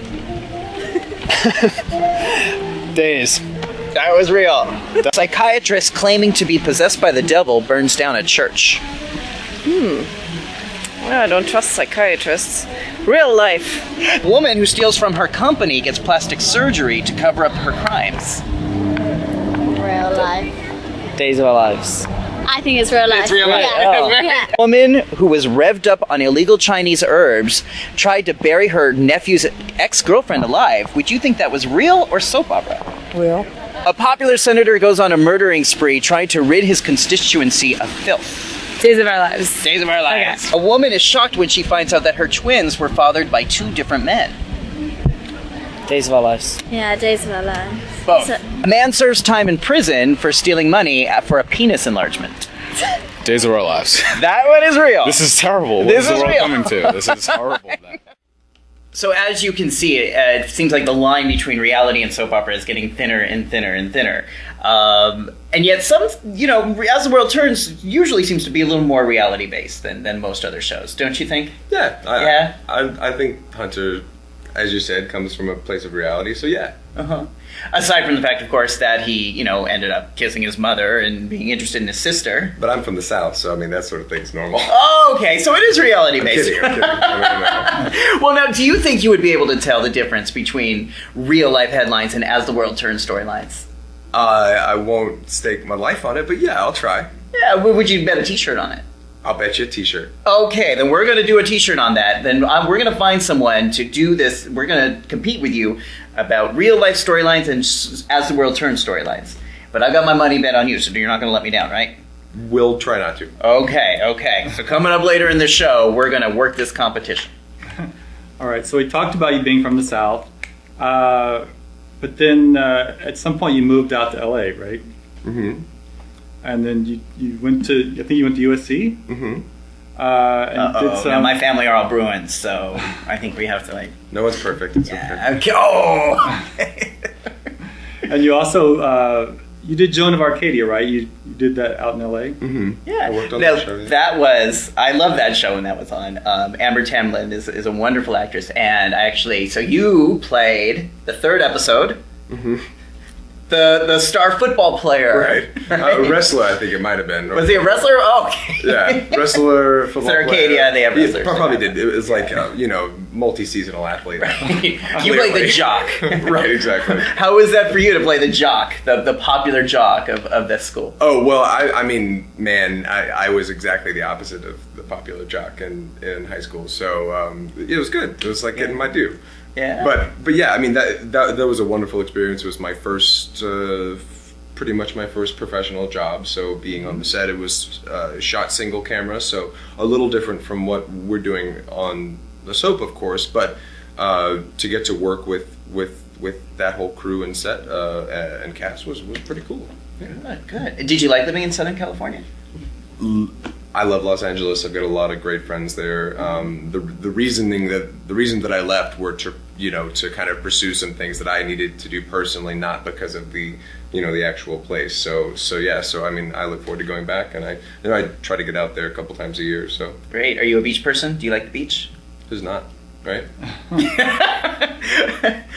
[SPEAKER 7] Days.
[SPEAKER 2] That was real. The psychiatrist claiming to be possessed by the devil burns down a church.
[SPEAKER 6] I don't trust psychiatrists. Real life.
[SPEAKER 2] Woman who steals from her company gets plastic surgery to cover up her crimes.
[SPEAKER 8] Real life.
[SPEAKER 5] Days of Our Lives.
[SPEAKER 8] I think it's real life.
[SPEAKER 2] It's real life.
[SPEAKER 8] Yeah.
[SPEAKER 2] Woman who was revved up on illegal Chinese herbs tried to bury her nephew's ex-girlfriend alive. Would you think that was real or soap opera?
[SPEAKER 6] Real.
[SPEAKER 2] A popular senator goes on a murdering spree trying to rid his constituency of filth.
[SPEAKER 6] Days of Our Lives.
[SPEAKER 2] Days of Our Lives. A woman is shocked when she finds out that her twins were fathered by two different men.
[SPEAKER 5] Days of Our Lives.
[SPEAKER 8] Yeah, Days of Our Lives.
[SPEAKER 2] Both.
[SPEAKER 8] So-
[SPEAKER 2] A man serves time in prison for stealing money for a penis enlargement.
[SPEAKER 7] Days of Our Lives.
[SPEAKER 2] That one is real.
[SPEAKER 7] This is terrible. What
[SPEAKER 2] This
[SPEAKER 7] is the
[SPEAKER 2] is
[SPEAKER 7] world
[SPEAKER 2] real.
[SPEAKER 7] coming to? This is horrible.
[SPEAKER 2] So as you can see, it seems like the line between reality and soap opera is getting thinner and thinner and thinner. And yet some, As the World Turns usually seems to be a little more reality-based than most other shows, don't you think?
[SPEAKER 3] Yeah. I think Hunter, as you said, comes from a place of reality, so yeah.
[SPEAKER 2] Uh-huh. Aside from the fact, of course, that he, ended up kissing his mother and being interested in his sister.
[SPEAKER 3] But I'm from the South, so I mean, that sort of thing's normal.
[SPEAKER 2] Oh, okay, so it is reality-based.
[SPEAKER 3] I'm kidding. I don't know.
[SPEAKER 2] Well, now, do you think you would be able to tell the difference between real-life headlines and As the World Turns storylines?
[SPEAKER 3] I won't stake my life on it, but yeah, I'll try.
[SPEAKER 2] Yeah, would you bet a t-shirt on it?
[SPEAKER 3] I'll bet you a t-shirt.
[SPEAKER 2] Okay, then we're going to do a t-shirt on that. Then we're going to find someone to do this. We're going to compete with you about real-life storylines and As the World Turns storylines. But I've got my money bet on you, so you're not going to let me down, right?
[SPEAKER 3] We'll try not to.
[SPEAKER 2] Okay. So coming up later in the show, we're going to work this competition.
[SPEAKER 1] All right, so we talked about you being from the South, but then at some point you moved out to LA, right?
[SPEAKER 3] Mm-hmm.
[SPEAKER 1] And then you went to, I think you went to USC?
[SPEAKER 3] Mm-hmm.
[SPEAKER 1] And did some...
[SPEAKER 2] Now, my family are all Bruins, so I think we have to
[SPEAKER 3] No one's perfect. It's okay.
[SPEAKER 2] Okay. Oh!
[SPEAKER 1] And you also, you did Joan of Arcadia, right? You did that out in LA?
[SPEAKER 3] Mm-hmm.
[SPEAKER 2] Yeah.
[SPEAKER 3] I worked on
[SPEAKER 2] Now,
[SPEAKER 3] that show. Yeah.
[SPEAKER 2] that was, I love that show when that was on. Amber Tamlin is a wonderful actress, and so you played the third episode.
[SPEAKER 3] Mm-hmm.
[SPEAKER 2] the star football player.
[SPEAKER 3] Right. Wrestler, I think it might have been.
[SPEAKER 2] Was he a wrestler? Oh, okay.
[SPEAKER 3] Yeah, wrestler, football
[SPEAKER 2] So Arcadia,
[SPEAKER 3] player.
[SPEAKER 2] they have wrestlers.
[SPEAKER 3] Probably did. It was like, multi-seasonal athlete.
[SPEAKER 2] You played the jock.
[SPEAKER 3] Right, exactly.
[SPEAKER 2] How was that for you to play the jock, the popular jock of this school?
[SPEAKER 3] Oh, well, I mean, man, I was exactly the opposite of the popular jock in high school. So it was good. It was like getting my due.
[SPEAKER 2] Yeah.
[SPEAKER 3] But yeah, I mean, that was a wonderful experience. It was my first, pretty much my first professional job. So being on the set, it was shot single camera. So a little different from what we're doing on the soap, of course. But to get to work with that whole crew and set and cast was pretty cool. Yeah.
[SPEAKER 2] Good. Did you like living in Southern California?
[SPEAKER 3] I love Los Angeles. I've got a lot of great friends there. The reason that I left were to kind of pursue some things that I needed to do personally, not because of the actual place. So I mean, I look forward to going back, and I try to get out there a couple times a year. So
[SPEAKER 2] Great. Are you a beach person? Do you like the beach?
[SPEAKER 3] who's not, right?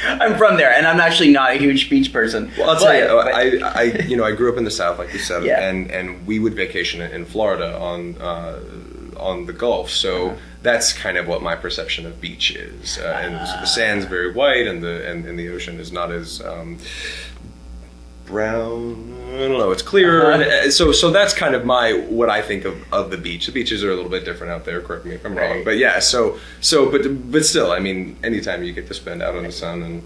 [SPEAKER 2] I'm from there, and I'm actually not a huge beach person.
[SPEAKER 3] Well, I'll tell you, I grew up in the South, like you said,
[SPEAKER 2] Yeah.
[SPEAKER 3] and we would vacation in Florida on the Gulf. So that's kind of what my perception of beach is. And so the sand's very white, and the ocean is not as brown. I don't know. It's clearer. So that's kind of what I think of the beach. The beaches are a little bit different out there. Correct me if I'm wrong. But yeah. But still, I mean, anytime you get to spend out in the sun and.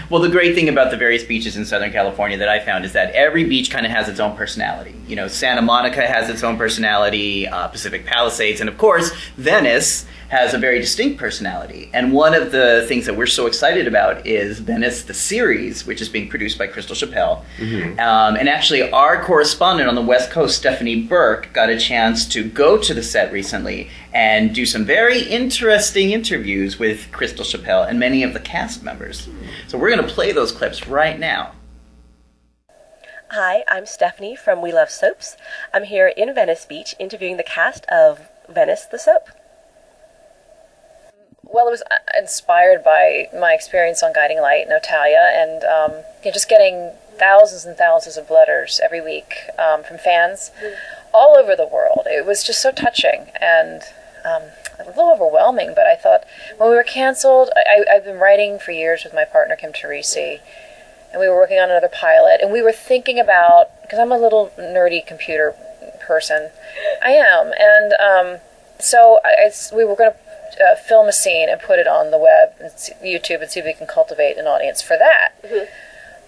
[SPEAKER 2] Well, the great thing about the various beaches in Southern California that I found is that every beach kind of has its own personality. Santa Monica has its own personality, Pacific Palisades, and of course, Venice has a very distinct personality. And one of the things that we're so excited about is Venice, the series, which is being produced by Crystal Chappell. Mm-hmm. And actually, our correspondent on the West Coast, Stephanie Burke, got a chance to go to the set recently and do some very interesting interviews with Crystal Chappell and many of the cast members. So we're going to play those clips right now.
[SPEAKER 9] Hi, I'm Stephanie from We Love Soaps. I'm here in Venice Beach interviewing the cast of Venice the Soap.
[SPEAKER 10] Well, it was inspired by my experience on Guiding Light, Natalia, and just getting thousands and thousands of letters every week from fans all over the world. It was just so touching and a little overwhelming, but I thought when we were canceled, I've been writing for years with my partner, Kim Turrisi, and we were working on another pilot, and we were thinking about, because I'm a little nerdy computer person, I am, and so we were going to film a scene and put it on the web and YouTube and see if we can cultivate an audience for that. Mm-hmm.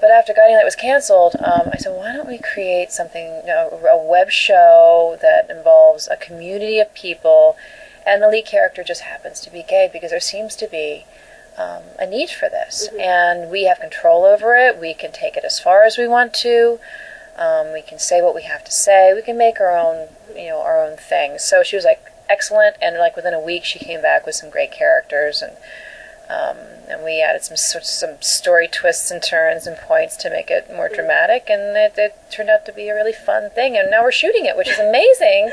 [SPEAKER 10] But after Guiding Light was canceled, I said, why don't we create something, a web show that involves a community of people, and the lead character just happens to be gay because there seems to be a need for this. Mm-hmm. And we have control over it. We can take it as far as we want to. We can say what we have to say. We can make our own thing. So she was like, excellent, and like within a week she came back with some great characters, and we added some story twists and turns and points to make it more dramatic, and it turned out to be a really fun thing, and now we're shooting it, which is amazing.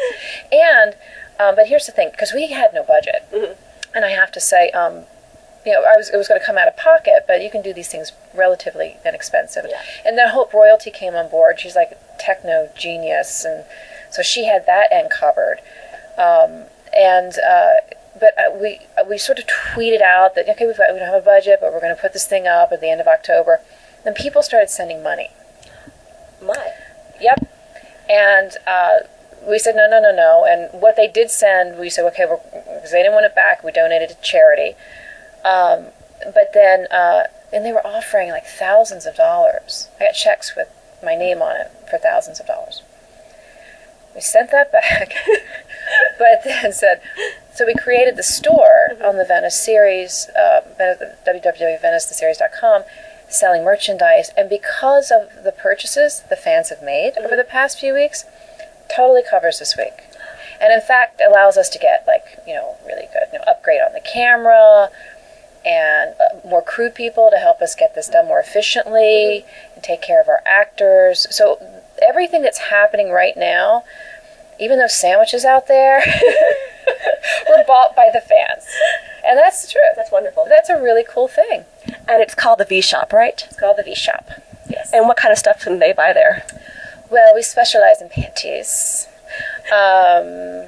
[SPEAKER 10] And but here's the thing, because we had no budget, mm-hmm. and I have to say, it was going to come out of pocket, but you can do these things relatively inexpensive. Yeah. And then Hope Royalty came on board. She's like a techno genius, and so she had that end covered. But we sort of tweeted out that, okay, we don't have a budget, but we're going to put this thing up at the end of October. Then people started sending money. Yep. And we said, no. And what they did send, we said, okay, because they didn't want it back, we donated to charity. But then, and they were offering like thousands of dollars. I got checks with my name on it for thousands of dollars. We sent that back, but then said, so we created the store on the Venice series, www.venicetheseries.com, selling merchandise, and because of the purchases the fans have made over the past few weeks, totally covers this week. And in fact, allows us to get really good, upgrade on the camera, and more crew people to help us get this done more efficiently and take care of our actors. So everything that's happening right now, even those sandwiches out there, were bought by the fans. And that's true.
[SPEAKER 9] That's wonderful.
[SPEAKER 10] That's a really cool thing.
[SPEAKER 9] And it's called the V Shop, right?
[SPEAKER 10] It's called the V Shop. Yes.
[SPEAKER 9] And what kind of stuff can they buy there?
[SPEAKER 10] Well, we specialize in panties,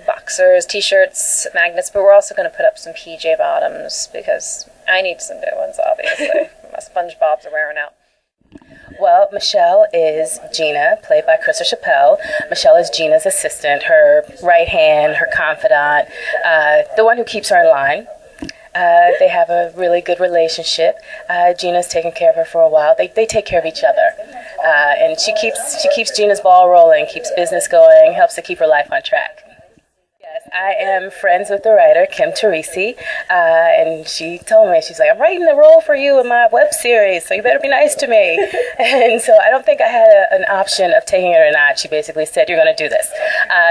[SPEAKER 10] boxers, t-shirts, magnets, but we're also going to put up some PJ bottoms because I need some new ones, obviously. My SpongeBob's are wearing out. Well, Michelle is Gina, played by Crystal Chappell. Michelle is Gina's assistant, her right hand, her confidant, the one who keeps her in line. They have a really good relationship. Gina's taken care of her for a while. They take care of each other. And she keeps Gina's ball rolling, keeps business going, helps to keep her life on track. Yes, I am friends with the writer, Kim Turrisi, and she told me, she's like, I'm writing the role for you in my web series, so you better be nice to me. And so I don't think I had an option of taking it or not. She basically said, you're going to do this.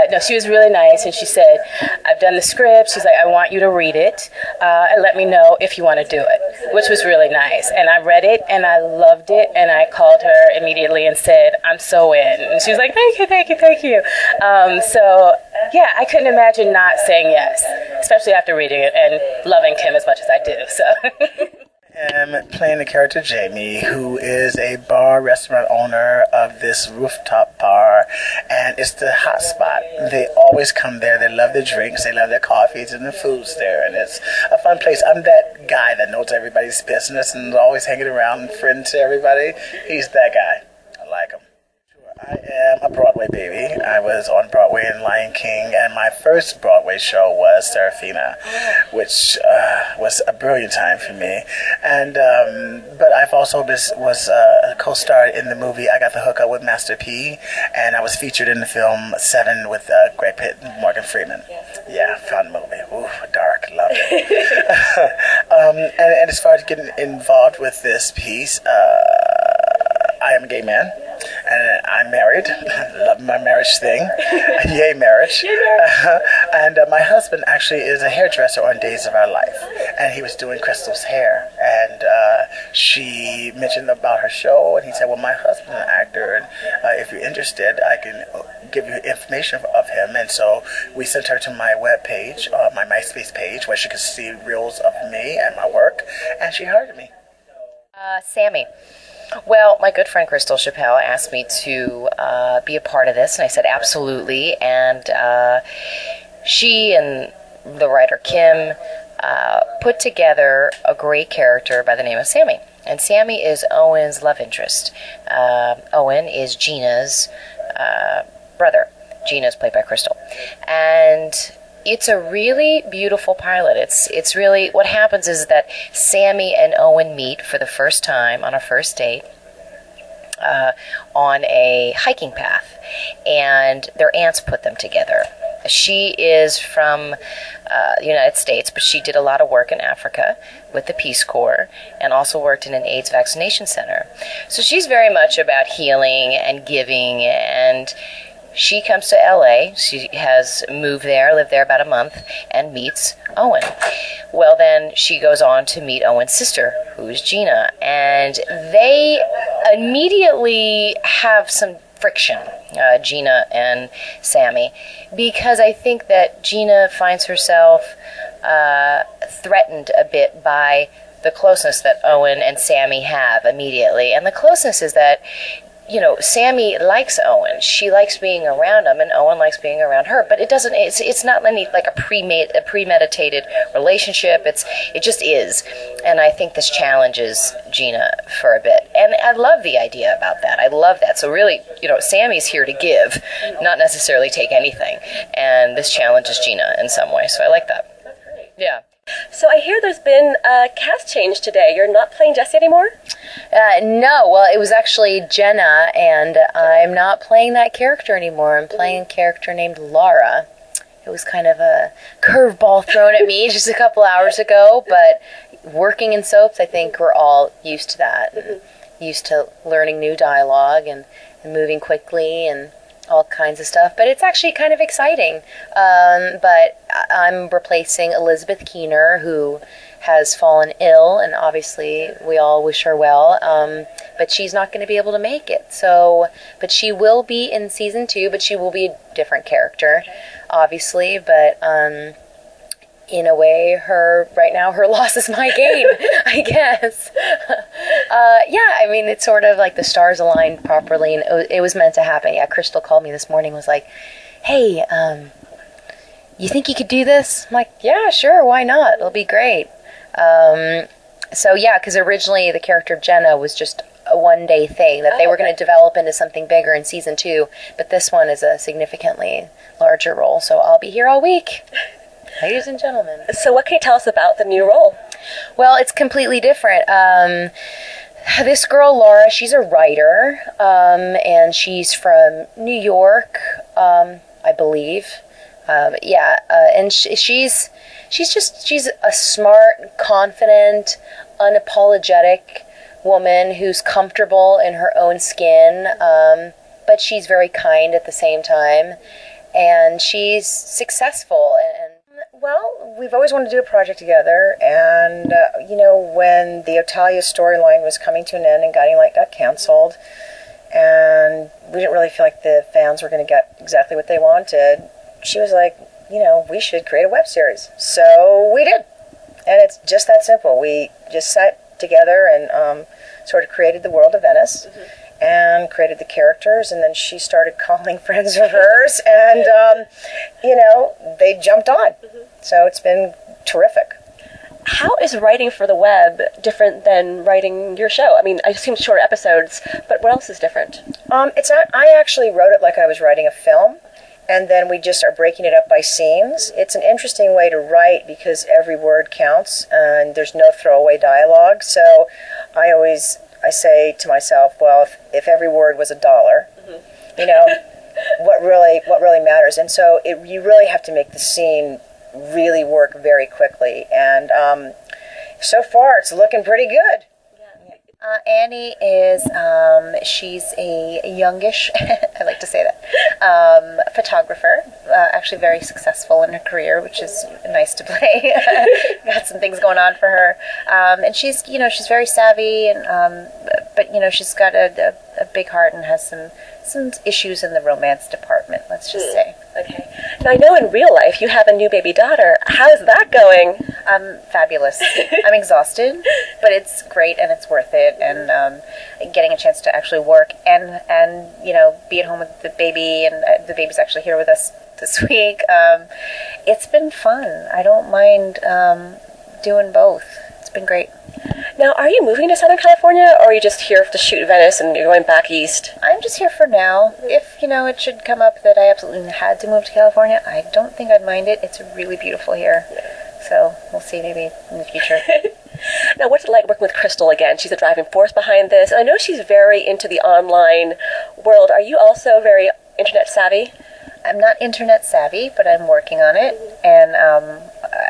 [SPEAKER 10] No, she was really nice, and she said, I've done the script. She's like, I want you to read it, and let me know if you want to do it, which was really nice. And I read it, and I loved it, and I called her immediately and said, I'm so in. And she was like, thank you, thank you, thank you. So, yeah, I couldn't imagine not saying yes, especially after reading it and loving Kim as much as I do. So.
[SPEAKER 11] I'm playing the character Jamie, who is a bar-restaurant owner of this rooftop bar, and it's the hot spot. They always come there. They love their drinks, they love their coffees, and the food's there, and it's a fun place. I'm that guy that knows everybody's business and is always hanging around and friend to everybody. He's that guy. I like him. I am a Broadway baby. I was on Broadway in Lion King, and my first Broadway show was Serafina, which was a brilliant time for me. And but I've also was a co-star in the movie I Got the Hookup with Master P, and I was featured in the film Seven with Greg Pitt and Morgan Freeman. Yeah, fun movie. Ooh, dark, loved it. And as far as getting involved with this piece, I am a gay man. And I'm married. Love my marriage thing. Yay, marriage. And my husband actually is a hairdresser on Days of Our Life. And he was doing Crystal's hair. And she mentioned about her show. And he said, well, my husband's an actor. And if you're interested, I can give you information of him. And so we sent her to my web page, my MySpace page, where she could see reels of me and my work. And she hired me.
[SPEAKER 12] Sammy. Well, my good friend Crystal Chappell asked me to be a part of this, and I said absolutely. And she and the writer Kim put together a great character by the name of Sammy. And Sammy is Owen's love interest. Owen is Gina's brother. Gina's played by Crystal. And it's a really beautiful pilot. It's really, what happens is that Sammy and Owen meet for the first time on a first date on a hiking path, and their aunts put them together. She is from the United States, but she did a lot of work in Africa with the Peace Corps and also worked in an AIDS vaccination center. So she's very much about healing and giving, and she comes to LA. She has moved there, lived there about a month, and meets Owen. Well, then she goes on to meet Owen's sister, who is Gina, and they immediately have some friction, Gina and Sammy, because I think that Gina finds herself threatened a bit by the closeness that Owen and Sammy have immediately. And the closeness is that, you know, Sammy likes Owen. She likes being around him, and Owen likes being around her. But it's not like a premeditated relationship. It just is. And I think this challenges Gina for a bit. And I love the idea about that. I love that. So really, you know, Sammy's here to give, not necessarily take anything. And this challenges Gina in some way. So I like that. Yeah.
[SPEAKER 9] So I hear there's been a cast change today. You're not playing Jessie anymore?
[SPEAKER 12] No. Well, it was actually Jenna, and I'm not playing that character anymore. I'm playing a character named Laura. It was kind of a curveball thrown at me just a couple hours ago, but working in soaps, I think we're all used to that. And used to learning new dialogue and moving quickly and all kinds of stuff, but it's actually kind of exciting. But I'm replacing Elizabeth Keener, who has fallen ill, and obviously we all wish her well, but she's not going to be able to make it. So, but she will be in season 2, but she will be a different character, obviously. But in a way, right now her loss is my gain, I guess. Yeah, I mean, it's sort of like the stars aligned properly, and it was meant to happen. Yeah, Crystal called me this morning, was like, hey, you think you could do this? I'm like, yeah, sure, why not? It'll be great. So yeah, because originally the character of Jenna was just a one-day thing that they were going to develop into something bigger in season 2, but this one is a significantly larger role, so I'll be here all week. Ladies and gentlemen.
[SPEAKER 9] So what can you tell us about the new role?
[SPEAKER 12] Well, it's completely different. This girl, Laura, she's a writer, and she's from New York, I believe. And she's a smart, confident, unapologetic woman who's comfortable in her own skin, but she's very kind at the same time, and she's successful. Well, we've always wanted to do a project together, and, when the Otalia storyline was coming to an end and Guiding Light got canceled, and we didn't really feel like the fans were going to get exactly what they wanted, she was like, we should create a web series. So we did. And it's just that simple. We just sat together and sort of created the world of Venice. And created the characters, and then she started calling friends of hers, and, they jumped on. So it's been terrific.
[SPEAKER 9] How is writing for the web different than writing your show? I mean, I assume short episodes, but what else is different?
[SPEAKER 12] I actually wrote it like I was writing a film, and then we just are breaking it up by scenes. It's an interesting way to write because every word counts, and there's no throwaway dialogue. So I say to myself, well, if every word was $1, what really matters? And so you really have to make the scene really work very quickly. And so far, it's looking pretty good. Annie is, she's a youngish, I like to say that, photographer, actually very successful in her career, which is nice to play. Got some things going on for her. And she's very savvy, and but she's got a big heart and has some issues in the romance department, let's just say.
[SPEAKER 9] Okay. Now, I know in real life you have a new baby daughter. How's that going?
[SPEAKER 12] Fabulous. I'm exhausted, but it's great and it's worth it. And getting a chance to actually work and be at home with the baby, and the baby's actually here with us this week. It's been fun. I don't mind doing both. It's been great.
[SPEAKER 9] Now, are you moving to Southern California, or are you just here to shoot Venice and you're going back east?
[SPEAKER 12] I'm just here for now. If, it should come up that I absolutely had to move to California, I don't think I'd mind it. It's really beautiful here. So we'll see maybe in the future.
[SPEAKER 9] Now, what's it like working with Crystal again? She's a driving force behind this. And I know she's very into the online world. Are you also very internet savvy?
[SPEAKER 12] I'm not internet savvy, but I'm working on it. And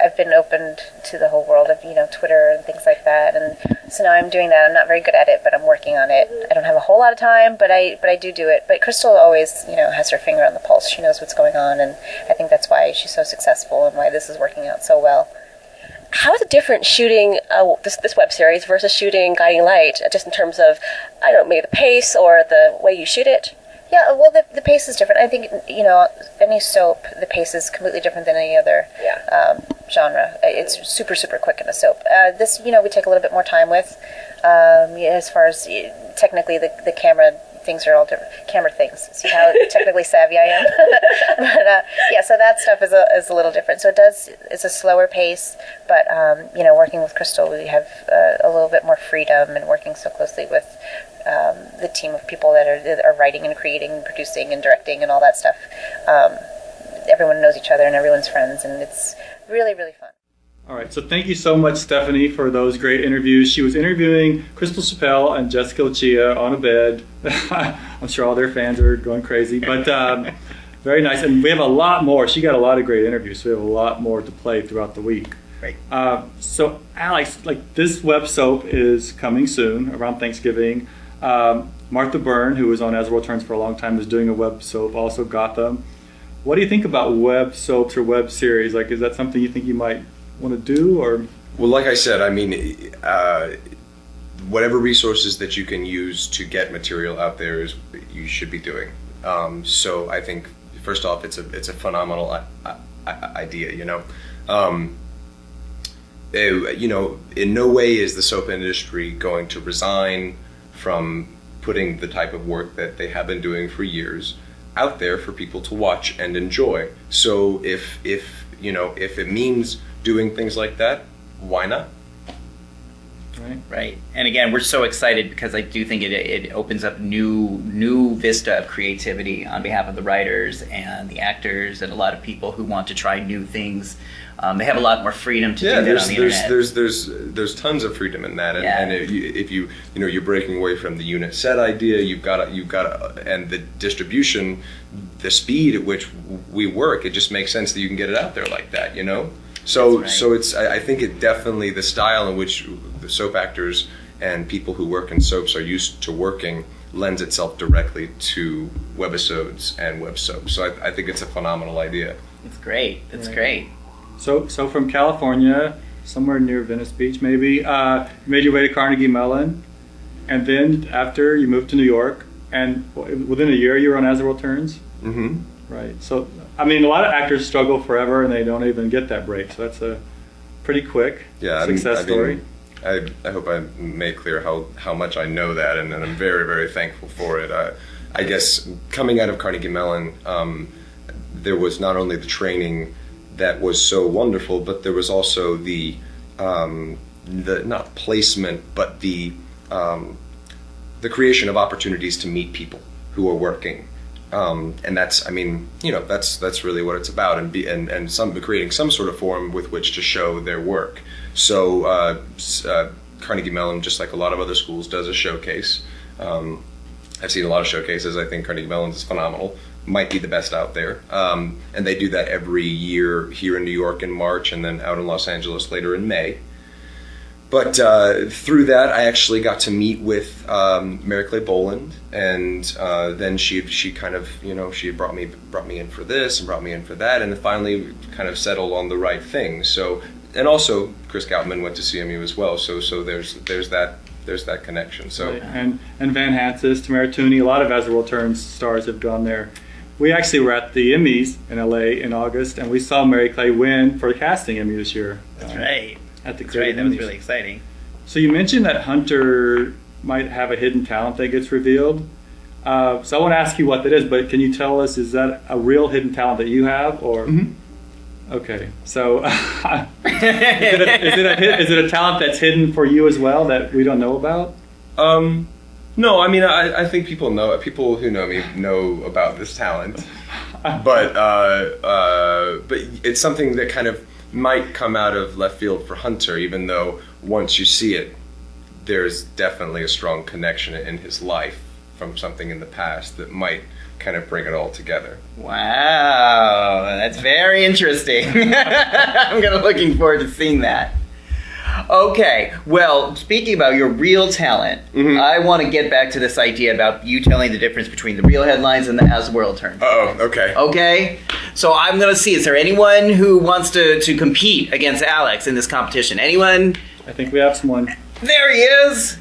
[SPEAKER 12] I've been opened to the whole world of, Twitter and things like that. And so now I'm doing that. I'm not very good at it, but I'm working on it. I don't have a whole lot of time, but I do it. But Crystal always, has her finger on the pulse. She knows what's going on, and I think that's why she's so successful and why this is working out so well.
[SPEAKER 9] How is it different shooting this web series versus shooting Guiding Light, just in terms of, I don't know, maybe the pace or the way you shoot it?
[SPEAKER 12] Yeah, well, the pace is different. I think, any soap, the pace is completely different than any other genre. It's super, super quick in a soap. This, we take a little bit more time with. As far as technically the camera things are all different. Camera things. See how technically savvy I am? But, so that stuff is a little different. So it's a slower pace, but, working with Crystal, we have a little bit more freedom, and working so closely with the team of people that are writing and creating and producing and directing and all that stuff. Everyone knows each other and everyone's friends, and it's really, really fun.
[SPEAKER 1] All right, so thank you so much, Stephanie, for those great interviews. She was interviewing Crystal Chappell and Jessica Leccia on a bed. I'm sure all their fans are going crazy, but very nice. And we have a lot more. She got a lot of great interviews, so we have a lot more to play throughout the week.
[SPEAKER 2] Great.
[SPEAKER 1] So, Alex, this web soap is coming soon, around Thanksgiving. Martha Byrne, who was on As the World Turns for a long time, is doing a web soap, also Gotham. What do you think about web soaps or web series? Is that something you think you might want to do? Or
[SPEAKER 3] well, like I said, whatever resources that you can use to get material out there is you should be doing. So I think first off, it's a phenomenal idea. in no way is the soap industry going to resign from putting the type of work that they have been doing for years out there for people to watch and enjoy. So if it means doing things like that, why not?
[SPEAKER 2] Right. And again, we're so excited because I do think it opens up new vista of creativity on behalf of the writers and the actors and a lot of people who want to try new things. They have a lot more freedom to do that on the internet.
[SPEAKER 3] There's tons of freedom in that, and if you're breaking away from the unit set idea, you've got and the distribution, the speed at which we work, it just makes sense that you can get it out there like that, So it's I think it definitely, the style in which the soap actors and people who work in soaps are used to working lends itself directly to webisodes and web soaps. So I think it's a phenomenal idea.
[SPEAKER 2] It's great. It's great.
[SPEAKER 1] So from California, somewhere near Venice Beach maybe, you made your way to Carnegie Mellon, and then after you moved to New York, and within a year you were on As the World Turns?
[SPEAKER 3] Mm-hmm.
[SPEAKER 1] Right. So, I mean, a lot of actors struggle forever and they don't even get that break. So that's a pretty quick success story.
[SPEAKER 3] I hope I made clear how much I know that, and I'm very, very thankful for it. I guess coming out of Carnegie Mellon, there was not only the training that was so wonderful, but there was also the not placement, but the creation of opportunities to meet people who are working. And that's really what it's about, and creating some sort of forum with which to show their work. So Carnegie Mellon, just like a lot of other schools, does a showcase. I've seen a lot of showcases. I think Carnegie Mellon is phenomenal, might be the best out there. And they do that every year here in New York in March, and then out in Los Angeles later in May. But through that, I actually got to meet with Mary Clay Boland, and then she kind of, she had brought me in for this and brought me in for that, and then finally kind of settled on the right thing. So, and also Chris Goutman went to CMU as well. So there's that connection. So
[SPEAKER 1] right. And Van Hansis, Tamara Tooney, a lot of As the World Turns stars have gone there. We actually were at the Emmys in LA in August, and we saw Mary Clay win for the casting Emmy this year.
[SPEAKER 2] That's right.
[SPEAKER 1] At the
[SPEAKER 2] That's right. That was really exciting.
[SPEAKER 1] So you mentioned that Hunter might have a hidden talent that gets revealed. So I want to ask you what that is, but can you tell us, is that a real hidden talent that you have, or?
[SPEAKER 3] Mm-hmm.
[SPEAKER 1] Okay, so is it a talent that's hidden for you as well that we don't know about?
[SPEAKER 3] No, I mean, I think people who know me know about this talent, but it's something that kind of might come out of left field for Hunter, even though once you see it, there's definitely a strong connection in his life from something in the past that might kind of bring it all together.
[SPEAKER 2] Wow, that's very interesting. I'm looking forward to seeing that. Okay, well, speaking about your real talent, mm-hmm. I want to get back to this idea about you telling the difference between the real headlines and the As the World Turns.
[SPEAKER 3] Okay.
[SPEAKER 2] Okay, so I'm going to see, is there anyone who wants to compete against Alex in this competition? Anyone?
[SPEAKER 1] I think we have someone.
[SPEAKER 2] There he is!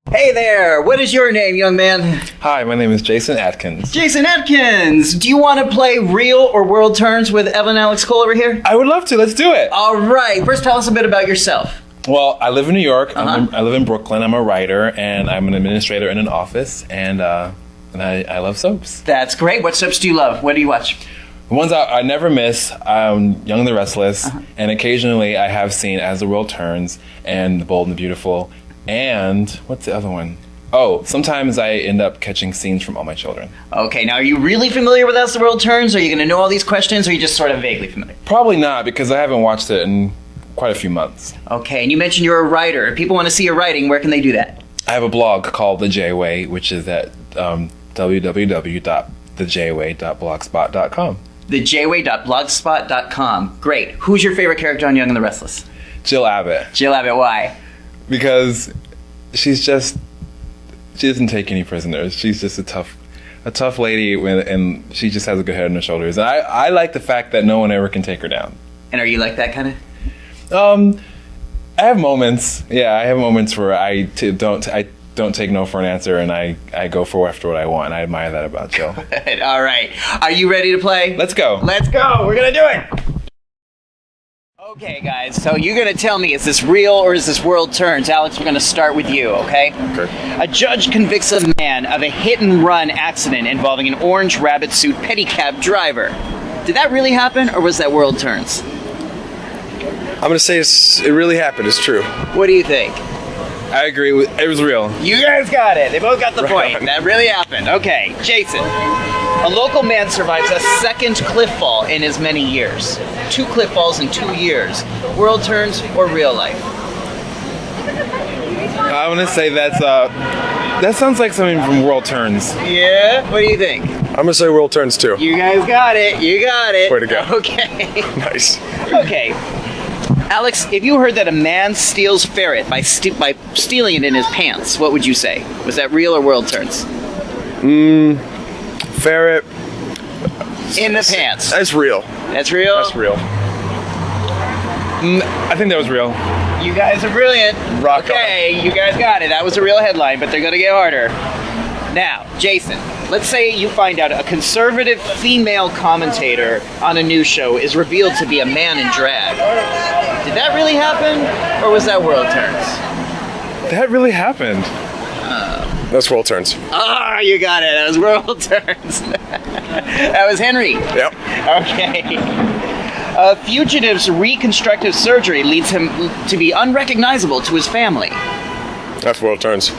[SPEAKER 2] Hey there, what is your name, young man?
[SPEAKER 13] Hi, my name is Jason Atkins.
[SPEAKER 2] Jason Atkins! Do you want to play real or world turns with Evan Alex Cole over here?
[SPEAKER 13] I would love to, let's do it!
[SPEAKER 2] Alright, first tell us a bit about yourself.
[SPEAKER 13] Well, I live in New York,
[SPEAKER 2] Uh-huh.
[SPEAKER 13] I live in Brooklyn, I'm a writer, and I'm an administrator in an office, and I love soaps.
[SPEAKER 2] That's great, what soaps do you love? What do you watch?
[SPEAKER 13] The ones I never miss, Young and the Restless, and occasionally I have seen As the World Turns, and The Bold and the Beautiful, and what's the other one? Oh, sometimes I end up catching scenes from All My Children.
[SPEAKER 2] Okay, now are you really familiar with As the World Turns? Are you going to know all these questions, or are you just sort of vaguely familiar?
[SPEAKER 13] Probably not, because I haven't watched it in quite a few months.
[SPEAKER 2] Okay, and you mentioned you're a writer. If people want to see your writing, where can they do that?
[SPEAKER 13] I have a blog called The J-Way, which is at www.thejway.blogspot.com.
[SPEAKER 2] thejway.blogspot.com. Great. Who's your favorite character on Young and the Restless?
[SPEAKER 13] Jill Abbott.
[SPEAKER 2] Jill Abbott, why?
[SPEAKER 13] Because she doesn't take any prisoners. She's just a tough lady, and she just has a good head on her shoulders. And I like the fact that no one ever can take her down.
[SPEAKER 2] And are you like that kind of?
[SPEAKER 13] I have moments. Yeah, I have moments where I don't take no for an answer, and I go for after what I want. And I admire that about Jill.
[SPEAKER 2] All right. Are you ready to play?
[SPEAKER 13] Let's go.
[SPEAKER 2] Let's go. We're going to do it. Okay, guys, so you're going to tell me, is this real or is this world turns? Alex, we're going to start with you, okay?
[SPEAKER 3] Okay.
[SPEAKER 2] A judge convicts a man of a hit-and-run accident involving an orange rabbit suit pedicab driver. Did that really happen, or was that world turns?
[SPEAKER 3] I'm gonna say it really happened. It's true.
[SPEAKER 2] What do you think?
[SPEAKER 13] I agree. It was real.
[SPEAKER 2] You guys got it. They both got the
[SPEAKER 3] Right
[SPEAKER 2] point.
[SPEAKER 3] on.
[SPEAKER 2] That really happened. Okay, Jason. A local man survives a second cliff fall in as many years. 2 cliff falls in 2 years. World turns or real life?
[SPEAKER 13] I want to say that sounds like something from World Turns.
[SPEAKER 2] Yeah? What do you think?
[SPEAKER 3] I'm gonna say world turns too.
[SPEAKER 2] You guys got it. You got it.
[SPEAKER 3] Way to go.
[SPEAKER 2] Okay.
[SPEAKER 3] Nice.
[SPEAKER 2] Okay. Alex, if you heard that a man steals ferret by stealing it in his pants, what would you say? Was that real or world turns?
[SPEAKER 3] Ferret.
[SPEAKER 2] In the pants.
[SPEAKER 3] That's real.
[SPEAKER 2] That's real?
[SPEAKER 3] That's real.
[SPEAKER 13] I think that was real.
[SPEAKER 2] You guys are brilliant.
[SPEAKER 3] Rock
[SPEAKER 2] okay, you guys got it. That was a real headline, but they're going to get harder. Now, Jason, let's say you find out a conservative female commentator on a news show is revealed to be a man in drag. Did that really happen, or was that world turns?
[SPEAKER 13] That really happened.
[SPEAKER 3] That's world turns.
[SPEAKER 2] Ah, you got it. That was world turns. That was Henry.
[SPEAKER 3] Yep.
[SPEAKER 2] Okay. A fugitive's reconstructive surgery leads him to be unrecognizable to his family.
[SPEAKER 3] That's world turns.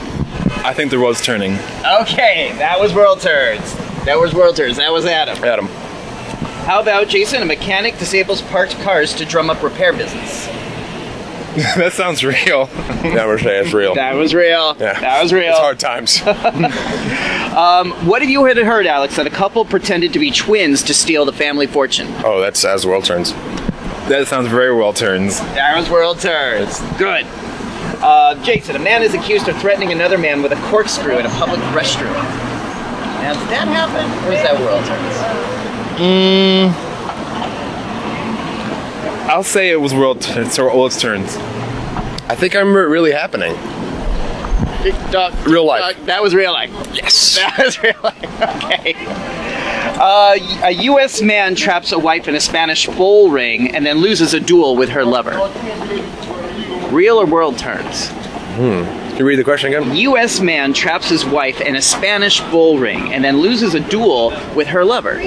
[SPEAKER 13] I think the world's turning.
[SPEAKER 2] Okay, that was world turns. That was world turns. That was Adam.
[SPEAKER 3] Adam.
[SPEAKER 2] How about Jason? A mechanic disables parked cars to drum up repair business.
[SPEAKER 13] That sounds real.
[SPEAKER 3] Yeah, we're saying it's real.
[SPEAKER 2] That was real.
[SPEAKER 3] Yeah.
[SPEAKER 2] That was real.
[SPEAKER 3] It's hard times.
[SPEAKER 2] What have you heard, Alex, that a couple pretended to be twins to steal the family fortune?
[SPEAKER 3] Oh, that's as world turns.
[SPEAKER 13] That sounds very World Turns.
[SPEAKER 2] That was world turns. Good. Jason, a man is accused of threatening another man with a corkscrew in a public restroom. Now, did that happen, or is that world turns?
[SPEAKER 13] I'll say it was World Turns.
[SPEAKER 3] I think I remember it really happening. Real life.
[SPEAKER 2] That was real life.
[SPEAKER 3] Yes.
[SPEAKER 2] That was real life. Okay. A U.S. man traps a wife in a Spanish bull ring and then loses a duel with her lover. Real or world turns?
[SPEAKER 3] Can you read the question again?
[SPEAKER 2] U.S. man traps his wife in a Spanish bull ring and then loses a duel with her lover.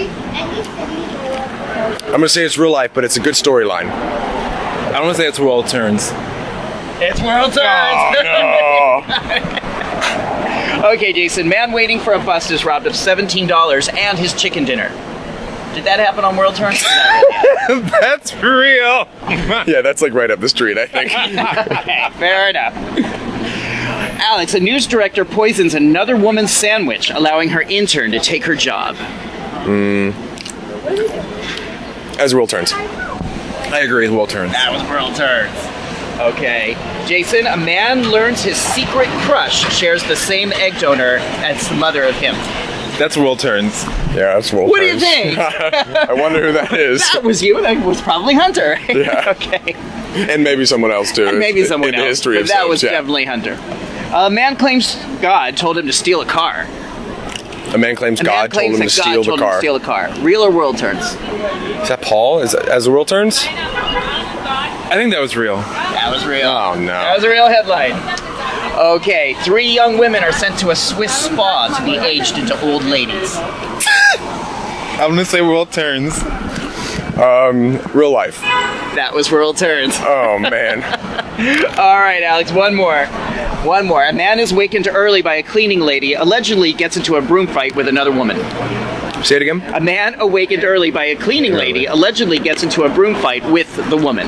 [SPEAKER 3] I'm gonna say it's real life, but it's a good storyline.
[SPEAKER 13] I want to say it's World Turns.
[SPEAKER 2] It's world turns.
[SPEAKER 3] Oh, no.
[SPEAKER 2] Okay, Jason. Man waiting for a bus is robbed of $17 and his chicken dinner. Did that happen on World Turns?
[SPEAKER 13] That's real.
[SPEAKER 3] Yeah, that's like right up the street, I think.
[SPEAKER 2] Okay, fair enough. Alex, a news director poisons another woman's sandwich, allowing her intern to take her job.
[SPEAKER 3] As world turns.
[SPEAKER 13] I agree with World Turns.
[SPEAKER 2] That was World Turns. Okay. Jason, a man learns his secret crush shares the same egg donor as the mother of him.
[SPEAKER 13] That's World Turns.
[SPEAKER 3] Yeah, that's world
[SPEAKER 2] What do
[SPEAKER 3] turns.
[SPEAKER 2] you think?
[SPEAKER 3] I wonder who that is.
[SPEAKER 2] That was you. That was probably Hunter.
[SPEAKER 3] Yeah.
[SPEAKER 2] Okay.
[SPEAKER 3] And maybe someone else too.
[SPEAKER 2] And maybe someone
[SPEAKER 3] in
[SPEAKER 2] else.
[SPEAKER 3] the history
[SPEAKER 2] but
[SPEAKER 3] of
[SPEAKER 2] that
[SPEAKER 3] soaps,
[SPEAKER 2] was
[SPEAKER 3] yeah.
[SPEAKER 2] definitely Hunter. A man claims God told him to steal a car.
[SPEAKER 3] A man claims God told him to steal the car.
[SPEAKER 2] Steal a car. Real or world turns?
[SPEAKER 3] Is that Paul? Is that as the world turns?
[SPEAKER 13] I think that was real.
[SPEAKER 2] That was real.
[SPEAKER 3] Oh no.
[SPEAKER 2] That was a real headline. Okay, 3 young women are sent to a Swiss spa to be aged into old ladies.
[SPEAKER 13] I'm gonna say World Turns.
[SPEAKER 3] Real life.
[SPEAKER 2] That was world turns.
[SPEAKER 3] Oh man.
[SPEAKER 2] All right, Alex, one more. One more. A man is wakened early by a cleaning lady, allegedly gets into a broom fight with another woman.
[SPEAKER 3] Say it again.
[SPEAKER 2] A man awakened early by a cleaning lady allegedly gets into a broom fight with the woman.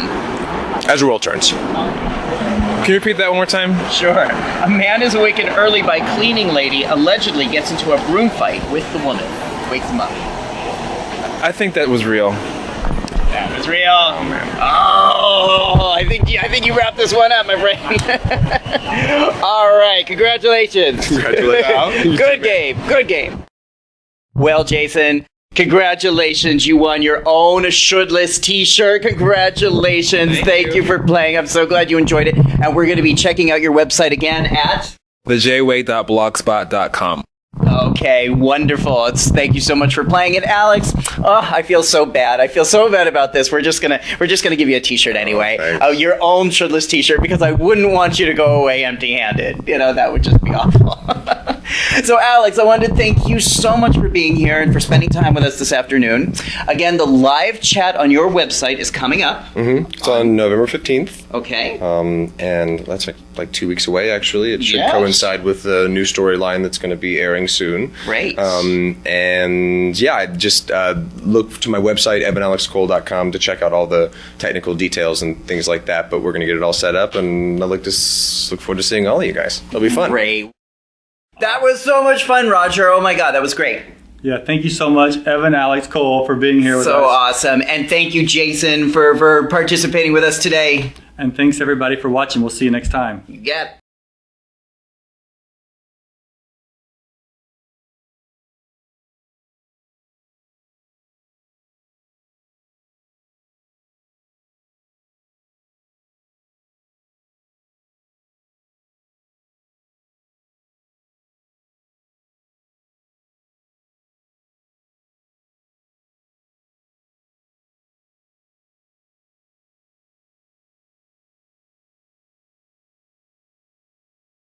[SPEAKER 3] As the world turns.
[SPEAKER 13] Can you repeat that one more time?
[SPEAKER 2] Sure. A man is awakened early by cleaning lady allegedly gets into a broom fight with the woman. Wakes him up.
[SPEAKER 13] I think that was real.
[SPEAKER 2] That was real. Oh man. Oh, I think you wrapped this one up, my friend. All right, congratulations.
[SPEAKER 3] Congratulations.
[SPEAKER 2] Good game. Good game. Well, Jason, congratulations. You won your own Shouldless t-shirt. Congratulations. Thank you for playing. I'm so glad you enjoyed it. And we're going to be checking out your website again at
[SPEAKER 13] thejway.blogspot.com.
[SPEAKER 2] Okay, wonderful. Thank you so much for playing it, Alex. Oh, I feel so bad. I feel so bad about this. We're just gonna give you a T-shirt anyway. Your own shirtless T-shirt, because I wouldn't want you to go away empty-handed. You know, that would just be awful. So, Alex, I wanted to thank you so much for being here and for spending time with us this afternoon. Again, the live chat on your website is coming up.
[SPEAKER 3] It's on November 15th.
[SPEAKER 2] Okay.
[SPEAKER 3] And that's like 2 weeks away, actually. It should coincide with the new storyline that's going to be airing soon.
[SPEAKER 2] Great.
[SPEAKER 3] And yeah, just look to my website, evanalexcole.com, to check out all the technical details and things like that. But we're going to get it all set up, and I look forward to seeing all of you guys. It'll be fun.
[SPEAKER 2] Great. That was so much fun, Roger. Oh my God, that was great.
[SPEAKER 1] Yeah, thank you so much, Evan Alex Cole, for being here with us.
[SPEAKER 2] So awesome. And thank you, Jason, for participating with us today.
[SPEAKER 1] And thanks, everybody, for watching. We'll see you next time.
[SPEAKER 2] You get